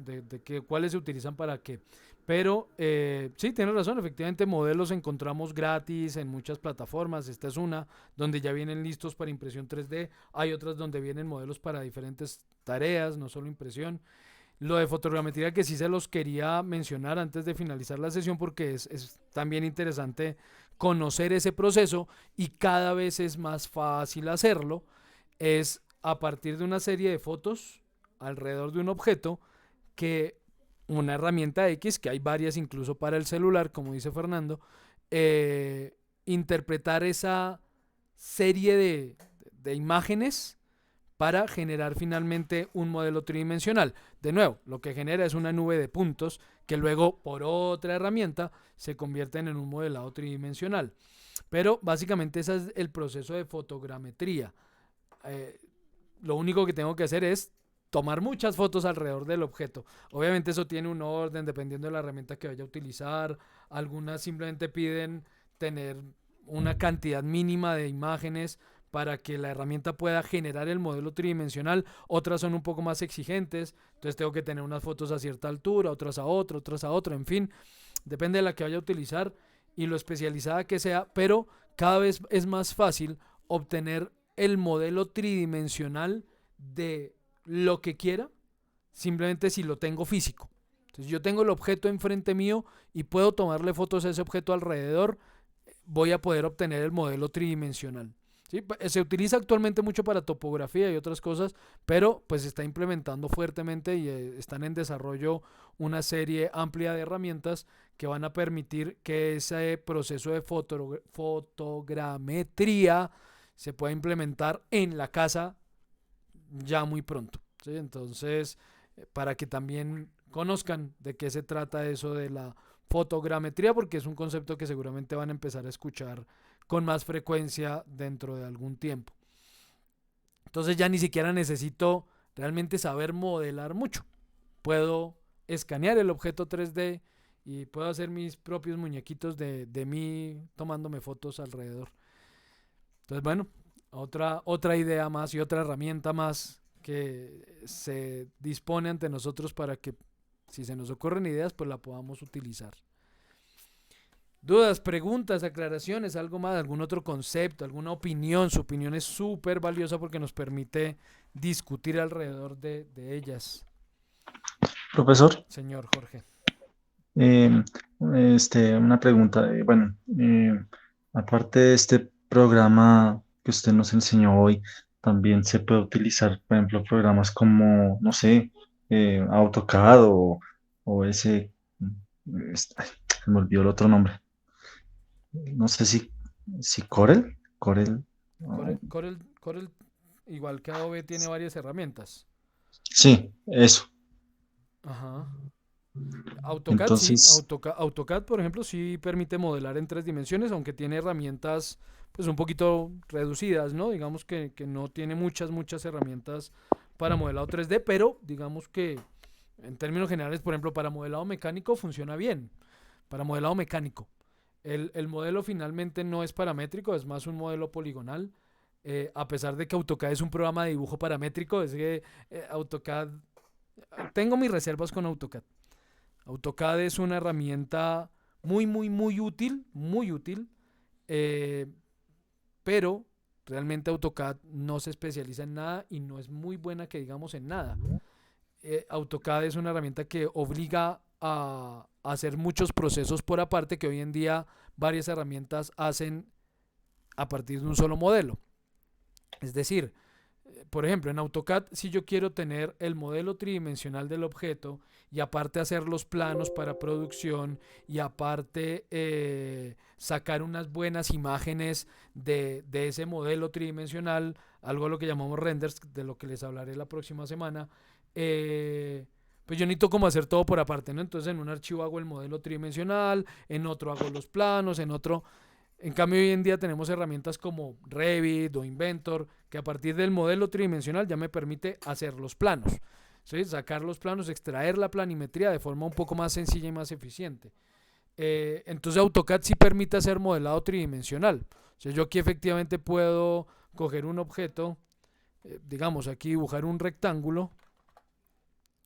Cuáles se utilizan para qué. Pero sí, tienes razón, efectivamente modelos encontramos gratis en muchas plataformas. Esta es una donde ya vienen listos para impresión 3D. Hay otras donde vienen modelos para diferentes tareas, no solo impresión. Lo de fotogrametría que sí se los quería mencionar antes de finalizar la sesión, porque es también interesante conocer ese proceso y cada vez es más fácil hacerlo. Es a partir de una serie de fotos alrededor de un objeto, que una herramienta X, que hay varias incluso para el celular, como dice Fernando, interpretar esa serie de imágenes para generar finalmente un modelo tridimensional. De nuevo, lo que genera es una nube de puntos que luego por otra herramienta se convierten en un modelado tridimensional. Pero básicamente ese es el proceso de fotogrametría. Eh, lo único que tengo que hacer es tomar muchas fotos alrededor del objeto. Obviamente eso tiene un orden dependiendo de la herramienta que vaya a utilizar. Algunas simplemente piden tener una cantidad mínima de imágenes para que la herramienta pueda generar el modelo tridimensional. Otras son un poco más exigentes, entonces tengo que tener unas fotos a cierta altura, otras a otra, en fin, depende de la que vaya a utilizar y lo especializada que sea, pero cada vez es más fácil obtener el modelo tridimensional de lo que quiera, simplemente si lo tengo físico. Entonces yo tengo el objeto enfrente mío y puedo tomarle fotos a ese objeto alrededor, voy a poder obtener el modelo tridimensional. ¿Sí? Se utiliza actualmente mucho para topografía y otras cosas, pero pues se está implementando fuertemente y están en desarrollo una serie amplia de herramientas que van a permitir que ese proceso de fotogrametría se pueda implementar en la casa ya muy pronto. ¿Sí? Entonces, para que también conozcan de qué se trata eso de la fotogrametría, porque es un concepto que seguramente van a empezar a escuchar con más frecuencia dentro de algún tiempo. Entonces ya ni siquiera necesito realmente saber modelar mucho. Puedo escanear el objeto 3D y puedo hacer mis propios muñequitos de mí tomándome fotos alrededor. Entonces, bueno, otra idea más y otra herramienta más que se dispone ante nosotros para que si se nos ocurren ideas, pues la podamos utilizar. Dudas, preguntas, aclaraciones, algo más, algún otro concepto, alguna opinión. Su opinión es súper valiosa porque nos permite discutir alrededor de ellas. Profesor, Señor Jorge. una pregunta. Aparte de este programa que usted nos enseñó hoy, también se puede utilizar, por ejemplo, programas como, no sé, AutoCAD o ay, se me olvidó el otro nombre. No sé si Corel. Corel, igual que Adobe, tiene varias herramientas. Sí, eso. Ajá. AutoCAD sí, Entonces, AutoCAD por ejemplo sí permite modelar en 3 dimensiones, aunque tiene herramientas pues un poquito reducidas, ¿no? Digamos que no tiene muchas herramientas para modelado 3D, pero digamos que en términos generales, por ejemplo, para modelado mecánico funciona bien, para modelado mecánico. El modelo finalmente no es paramétrico, es más un modelo poligonal, a pesar de que AutoCAD es un programa de dibujo paramétrico, es que AutoCAD, tengo mis reservas con AutoCAD. AutoCAD es una herramienta muy útil, eh, pero realmente AutoCAD no se especializa en nada y no es muy buena que digamos en nada. AutoCAD es una herramienta que obliga a hacer muchos procesos por aparte que hoy en día varias herramientas hacen a partir de un solo modelo. Es decir, por ejemplo, en AutoCAD, si yo quiero tener el modelo tridimensional del objeto y aparte hacer los planos para producción y aparte sacar unas buenas imágenes de ese modelo tridimensional, algo a lo que llamamos renders, de lo que les hablaré la próxima semana, pues yo necesito como hacer todo por aparte, ¿no? Entonces en un archivo hago el modelo tridimensional, en otro hago los planos, en otro... En cambio, hoy en día tenemos herramientas como Revit o Inventor, que a partir del modelo tridimensional ya me permite hacer los planos, ¿sí? Sacar los planos, extraer la planimetría de forma un poco más sencilla y más eficiente. Entonces AutoCAD sí permite hacer modelado tridimensional. O sea, yo aquí efectivamente puedo coger un objeto, digamos aquí dibujar un rectángulo.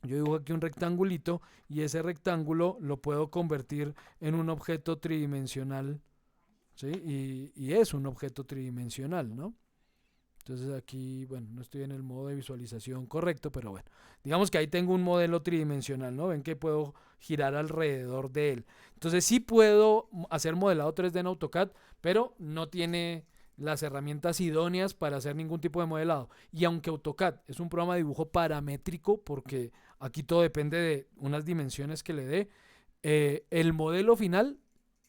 Yo dibujo aquí un rectangulito y ese rectángulo lo puedo convertir en un objeto tridimensional. ¿Sí? Y es un objeto tridimensional, ¿no? Entonces aquí, bueno, no estoy en el modo de visualización correcto, pero bueno, digamos que ahí tengo un modelo tridimensional, ¿no? Ven que puedo girar alrededor de él. Entonces sí puedo hacer modelado 3D en AutoCAD, pero no tiene las herramientas idóneas para hacer ningún tipo de modelado. Y aunque AutoCAD es un programa de dibujo paramétrico, porque aquí todo depende de unas dimensiones que le dé, el modelo final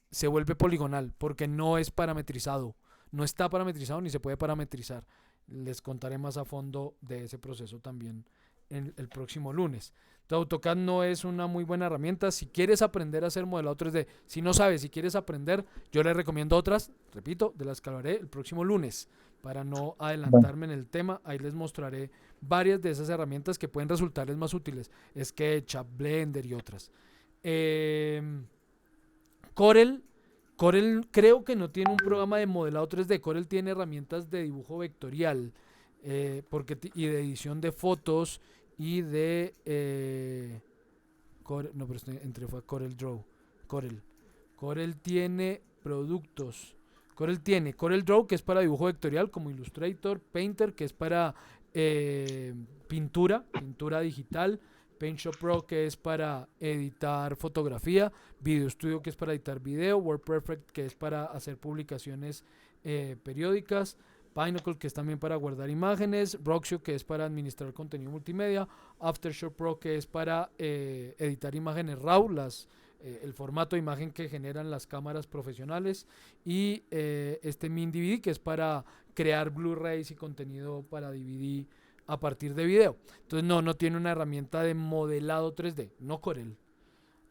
se vuelve poligonal porque no es parametrizado, no está parametrizado ni se puede parametrizar. Les contaré más a fondo de ese proceso también el próximo lunes. Entonces, AutoCAD no es una muy buena herramienta si quieres aprender a hacer modelado 3D. Si no sabes, si quieres aprender, yo les recomiendo otras, repito, de las que hablaré el próximo lunes. Para no adelantarme en el tema, ahí les mostraré varias de esas herramientas que pueden resultarles más útiles. SketchUp, Blender y otras. Corel. Corel creo que no tiene un programa de modelado 3D. Corel tiene herramientas de dibujo vectorial y de edición de fotos y de... no, pero entré fue a Corel Draw. Corel tiene productos. Corel tiene Corel Draw, que es para dibujo vectorial, como Illustrator, Painter, que es para pintura digital, PaintShop Pro, que es para editar fotografía, Video Studio, que es para editar video, WordPerfect, que es para hacer publicaciones periódicas, Pinnacle, que es también para guardar imágenes, Roxio, que es para administrar contenido multimedia, Aftershock Pro, que es para editar imágenes RAW, el formato de imagen que generan las cámaras profesionales, y MinDVD, que es para crear Blu-rays y contenido para DVD a partir de video. Entonces no tiene una herramienta de modelado 3D, no Corel.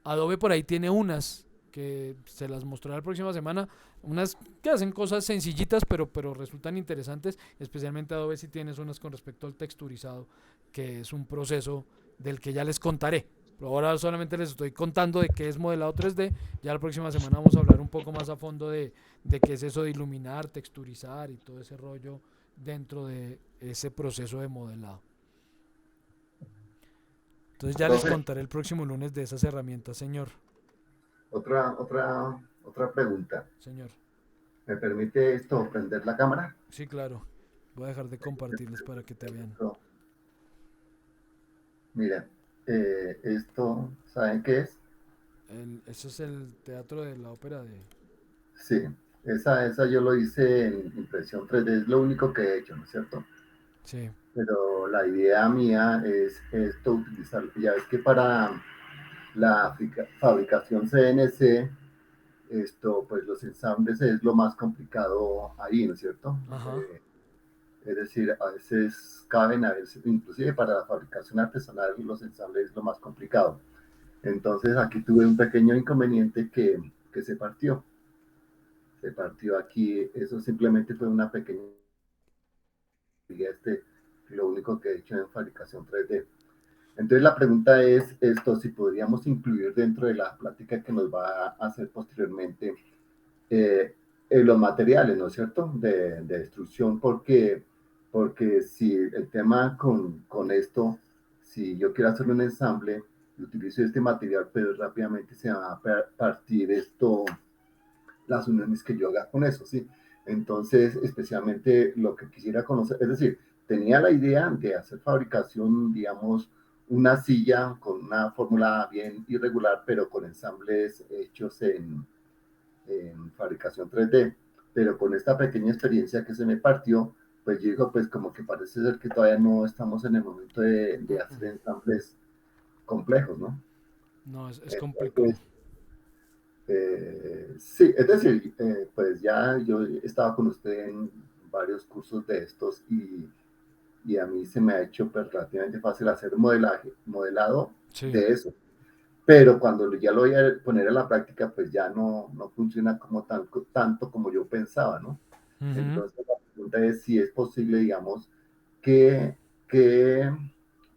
Adobe por ahí tiene unas que se las mostraré la próxima semana, unas que hacen cosas sencillitas pero resultan interesantes, especialmente Adobe si tienes unas con respecto al texturizado, que es un proceso del que ya les contaré. Pero ahora solamente les estoy contando de qué es modelado 3D. Ya la próxima semana vamos a hablar un poco más a fondo de qué es eso de iluminar, texturizar y todo ese rollo dentro de ese proceso de modelado. Entonces ya les contaré el próximo lunes de esas herramientas, señor. Otra pregunta. Señor. ¿Me permite esto prender la cámara? Sí, claro. Voy a dejar de compartirles para que te vean. Mira, esto, ¿saben qué es? Eso es el teatro de la ópera de... Sí, esa yo lo hice en impresión 3D, es lo único que he hecho, ¿no es cierto? Sí. Pero la idea mía es esto utilizarlo. Ya ves que para la fabricación CNC, pues los ensambles es lo más complicado ahí, ¿no es cierto? Es decir, a veces caben, a veces, inclusive para la fabricación artesanal, los ensambles es lo más complicado. Entonces aquí tuve un pequeño inconveniente que se partió. Se partió aquí, eso simplemente fue una pequeña... lo único que he hecho en fabricación 3D. Entonces la pregunta es si podríamos incluir dentro de la plática que nos va a hacer posteriormente los materiales, ¿no es cierto? De destrucción, porque si el tema con esto, si yo quiero hacer un ensamble y utilizo este material, pero rápidamente se va a partir las uniones que yo haga con eso, ¿sí? Entonces, especialmente lo que quisiera conocer, es decir, tenía la idea de hacer fabricación, digamos, una silla con una fórmula bien irregular, pero con ensambles hechos en fabricación 3D. Pero con esta pequeña experiencia que se me partió, pues yo digo, pues como que parece ser que todavía no estamos en el momento de hacer ensambles complejos, ¿no? No, es complicado. Sí, es decir, pues ya yo estaba con usted en varios cursos de estos y a mí se me ha hecho pues, relativamente fácil hacer modelado sí. de eso. Pero cuando ya lo voy a poner a la práctica, pues ya no funciona como tanto como yo pensaba, ¿no? Entonces la pregunta es si es posible, digamos, qué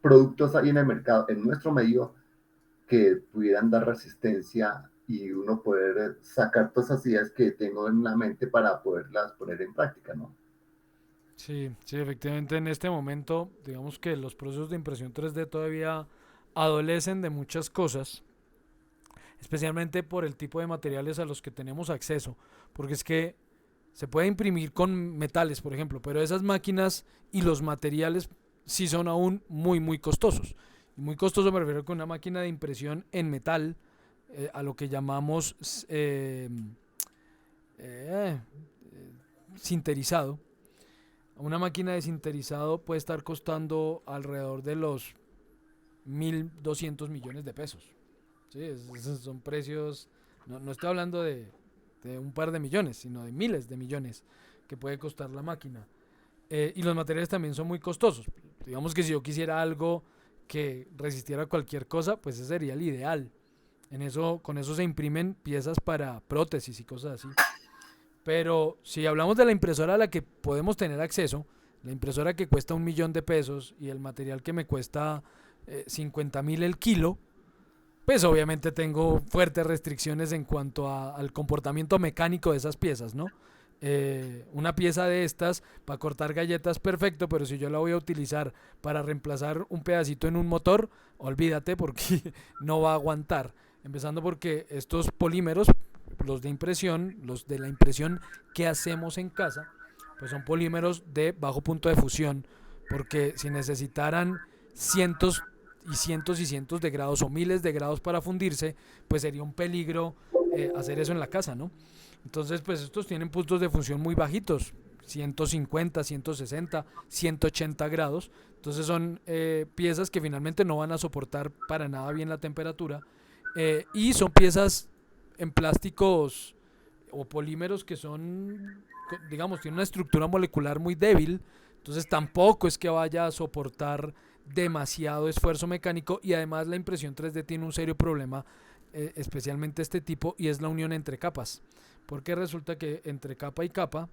productos hay en el mercado, en nuestro medio, que pudieran dar resistencia y uno poder sacar todas esas ideas que tengo en la mente para poderlas poner en práctica, ¿no? Sí, efectivamente en este momento, digamos que los procesos de impresión 3D todavía adolecen de muchas cosas, especialmente por el tipo de materiales a los que tenemos acceso, porque es que se puede imprimir con metales, por ejemplo, pero esas máquinas y los materiales sí son aún muy costosos. Y muy costoso me refiero con una máquina de impresión en metal, a lo que llamamos sinterizado. Una máquina de sinterizado puede estar costando alrededor de los 1.200 millones de pesos. ¿Sí? Esos son precios, no estoy hablando de un par de millones, sino de miles de millones que puede costar la máquina. Y los materiales también son muy costosos. Digamos que si yo quisiera algo que resistiera cualquier cosa, pues ese sería el ideal. Con eso se imprimen piezas para prótesis y cosas así. Pero si hablamos de la impresora a la que podemos tener acceso, la impresora que cuesta 1.000.000 de pesos y el material que me cuesta 50.000 el kilo, pues obviamente tengo fuertes restricciones en cuanto al comportamiento mecánico de esas piezas, ¿no? Una pieza de estas para cortar galletas, perfecto, pero si yo la voy a utilizar para reemplazar un pedacito en un motor, olvídate porque no va a aguantar. Empezando porque estos polímeros, los de impresión, los de la impresión que hacemos en casa, pues son polímeros de bajo punto de fusión, porque si necesitaran cientos y cientos y cientos de grados o miles de grados para fundirse, pues sería un peligro hacer eso en la casa, ¿no? Entonces, pues estos tienen puntos de fusión muy bajitos, 150, 160, 180 grados. Entonces son piezas que finalmente no van a soportar para nada bien la temperatura. Y son piezas en plásticos o polímeros que son, digamos, tienen una estructura molecular muy débil. Entonces tampoco es que vaya a soportar demasiado esfuerzo mecánico, y además la impresión 3D tiene un serio problema, especialmente este tipo, y es la unión entre capas. Porque resulta que entre capa y capa,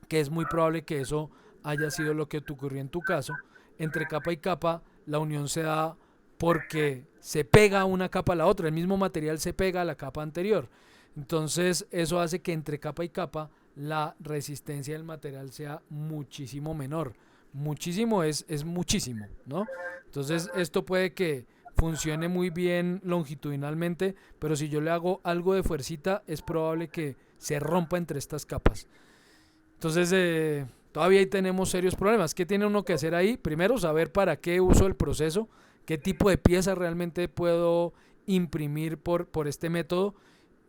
que es muy probable que eso haya sido lo que te ocurrió en tu caso, entre capa y capa la unión se da porque se pega una capa a la otra, el mismo material se pega a la capa anterior. Entonces eso hace que entre capa y capa la resistencia del material sea muchísimo menor. Muchísimo es muchísimo, ¿no? Entonces esto puede que funcione muy bien longitudinalmente, pero si yo le hago algo de fuercita, es probable que se rompa entre estas capas. Entonces, todavía ahí tenemos serios problemas. ¿Qué tiene uno que hacer ahí? Primero, saber para qué uso el proceso, qué tipo de pieza realmente puedo imprimir por este método.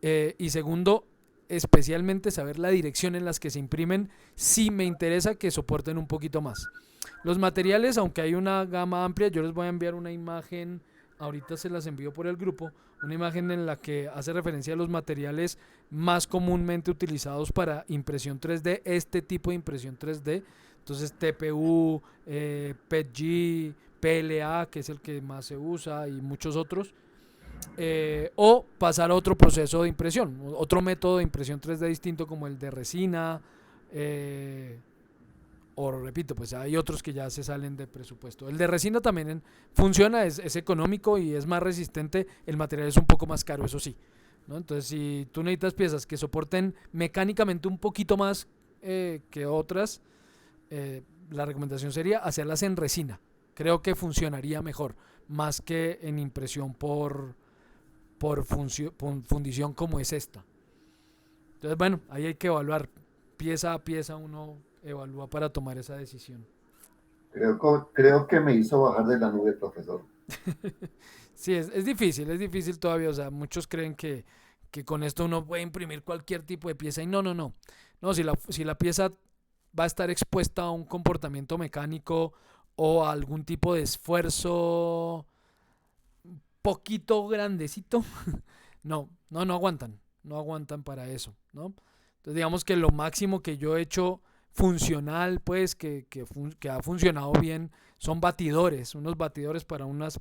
Y segundo, especialmente saber la dirección en las que se imprimen, si me interesa que soporten un poquito más. Los materiales, aunque hay una gama amplia, yo les voy a enviar una imagen, ahorita se las envío por el grupo, una imagen en la que hace referencia a los materiales más comúnmente utilizados para impresión 3D, este tipo de impresión 3D. Entonces TPU, PETG, PLA, que es el que más se usa, y muchos otros. O pasar a otro proceso de impresión, otro método de impresión 3D distinto, como el de resina, o repito, pues hay otros que ya se salen de presupuesto. El de resina también funciona, es económico y es más resistente, el material es un poco más caro, eso sí, ¿no? Entonces si tú necesitas piezas que soporten mecánicamente un poquito más que otras, la recomendación sería hacerlas en resina. Creo que funcionaría mejor, más que en impresión por fundición como es esta. Entonces, bueno, ahí hay que evaluar pieza a pieza, uno evalúa para tomar esa decisión. Creo que me hizo bajar de la nube, profesor. Sí, es difícil todavía. O sea, muchos creen que con esto uno puede imprimir cualquier tipo de pieza, y no. No, si la pieza va a estar expuesta a un comportamiento mecánico o a algún tipo de esfuerzo poquito grandecito, no aguantan para eso, ¿no? Entonces digamos que lo máximo que yo he hecho funcional, pues que ha funcionado bien, son unos batidores para unas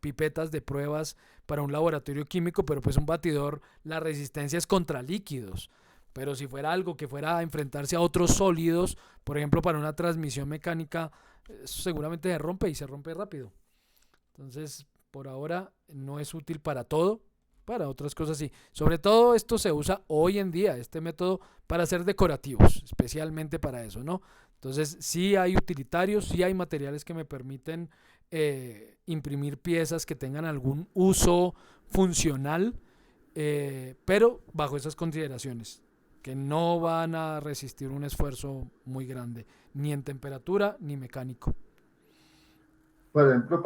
pipetas de pruebas para un laboratorio químico, pero pues un batidor, la resistencia es contra líquidos. Pero si fuera algo que fuera a enfrentarse a otros sólidos, por ejemplo para una transmisión mecánica, seguramente se rompe, y se rompe rápido. Entonces, por ahora no es útil para todo, para otras cosas sí. Sobre todo esto se usa hoy en día, este método, para hacer decorativos, especialmente para eso, ¿no? Entonces sí hay utilitarios, sí hay materiales que me permiten imprimir piezas que tengan algún uso funcional, pero bajo esas consideraciones, que no van a resistir un esfuerzo muy grande, ni en temperatura ni mecánico. Por ejemplo,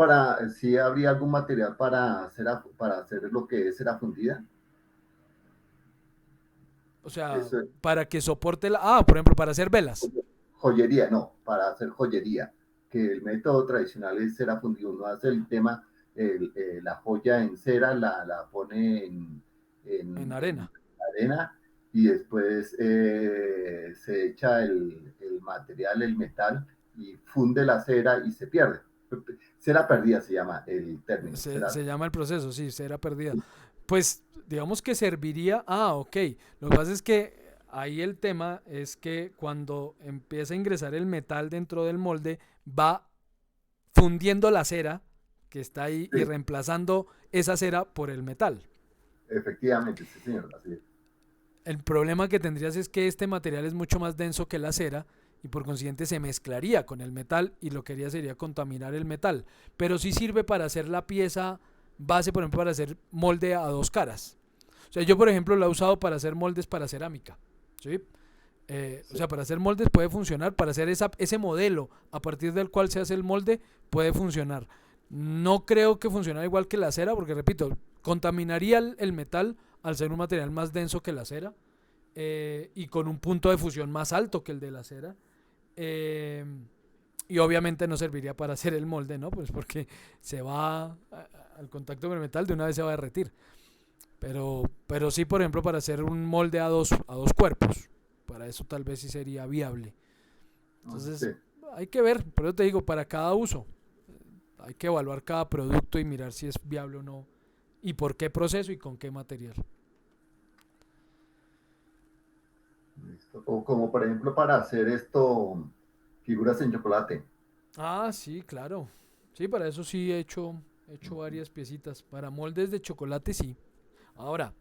si habría algún material para hacer lo que es cera fundida. O sea, Eso es para que soporte por ejemplo, para hacer velas. joyería, no, para hacer joyería. Que el método tradicional es cera fundida. Uno hace el tema, la joya en cera, la pone En arena. arena, y después se echa el material, el metal, y funde la cera y se pierde. Cera perdida se llama el término. Se llama el proceso, sí, cera perdida. Pues digamos que serviría. Ok. Lo que pasa es que ahí el tema es que cuando empieza a ingresar el metal dentro del molde, va fundiendo la cera que está ahí y Sí, reemplazando esa cera por el metal. efectivamente, sí, señor, así es. El problema que tendrías es que este material es mucho más denso que la cera y por consiguiente se mezclaría con el metal y lo que haría sería contaminar el metal. Pero sí sirve para hacer la pieza base, por ejemplo, para hacer molde a dos caras. O sea, yo por ejemplo lo he usado para hacer moldes para cerámica. ¿Sí? O sea, para hacer moldes puede funcionar, para hacer ese modelo a partir del cual se hace el molde puede funcionar. No creo que funcionara igual que la cera, porque repito, contaminaría el metal al ser un material más denso que la cera y con un punto de fusión más alto que el de la cera. eh, y obviamente no serviría para hacer el molde, ¿no? Pues porque se va al contacto con el metal, de una vez se va a derretir. Pero sí, por ejemplo, para hacer un molde a dos cuerpos, para eso tal vez sí sería viable. Sí. Entonces, hay que ver, por eso te digo, para cada uso, hay que evaluar cada producto y mirar si es viable o no, y por qué proceso y con qué material. Listo. O como por ejemplo para hacer esto, figuras en chocolate. Ah, sí, claro. Sí, para eso sí he hecho varias piecitas. Para moldes de chocolate, sí. Ahora,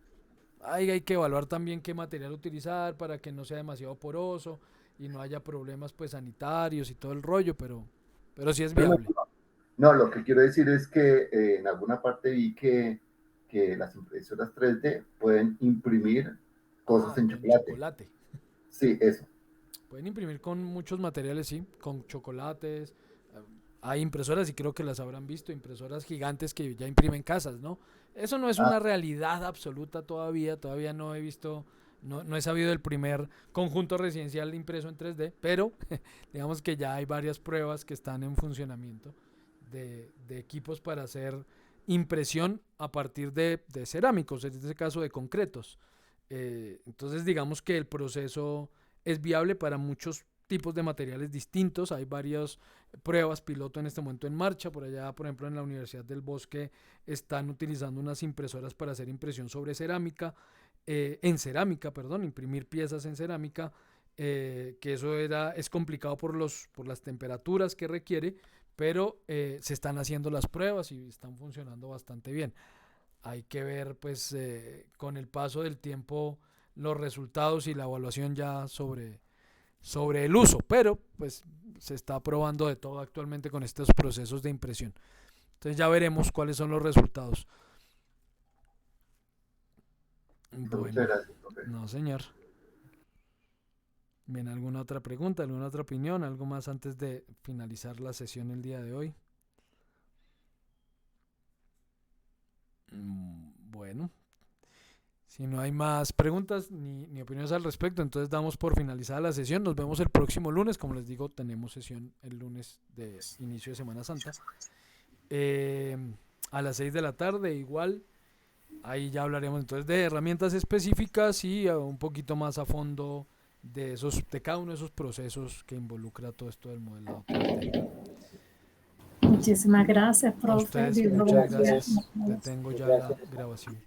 hay que evaluar también qué material utilizar para que no sea demasiado poroso y no haya problemas pues sanitarios y todo el rollo, pero sí es No, no, viable. no, lo que quiero decir es que en alguna parte vi que las impresoras 3D pueden imprimir cosas Ah, en en chocolate. chocolate. Sí, eso. Pueden imprimir con muchos materiales, sí, con chocolates. Hay impresoras, y creo que las habrán visto, impresoras gigantes que ya imprimen casas, ¿no? Eso no es Ah, una realidad absoluta todavía no he visto, no he sabido del primer conjunto residencial impreso en 3D, pero digamos que ya hay varias pruebas que están en funcionamiento de equipos para hacer impresión a partir de cerámicos, en este caso de concretos. Entonces digamos que el proceso es viable para muchos tipos de materiales distintos. Hay varias pruebas piloto en este momento en marcha. Por allá, por ejemplo, en la Universidad del Bosque están utilizando unas impresoras para hacer impresión sobre cerámica, en cerámica, perdón, imprimir piezas en cerámica, que eso es complicado por las temperaturas que requiere, pero se están haciendo las pruebas y están funcionando bastante bien. Hay que ver, pues, con el paso del tiempo los resultados y la evaluación ya sobre el uso, pero pues se está probando de todo actualmente con estos procesos de impresión. Entonces ya veremos cuáles son los resultados. muchas Bueno, gracias, profe. no señor. Bien, ¿alguna otra pregunta, alguna otra opinión, algo más antes de finalizar la sesión el día de hoy? Bueno, si no hay más preguntas ni opiniones al respecto, entonces damos por finalizada la sesión. Nos vemos el próximo lunes. Como les digo, tenemos sesión el lunes de inicio de Semana Santa. Eh, a las 6 de la tarde, igual. Ahí ya hablaremos entonces de herramientas específicas y un poquito más a fondo de cada uno de esos procesos que involucra todo esto del modelado 3D. Muchísimas gracias, A profe. ustedes, Dios lo muchas bendiga. gracias. Detengo ya la grabación.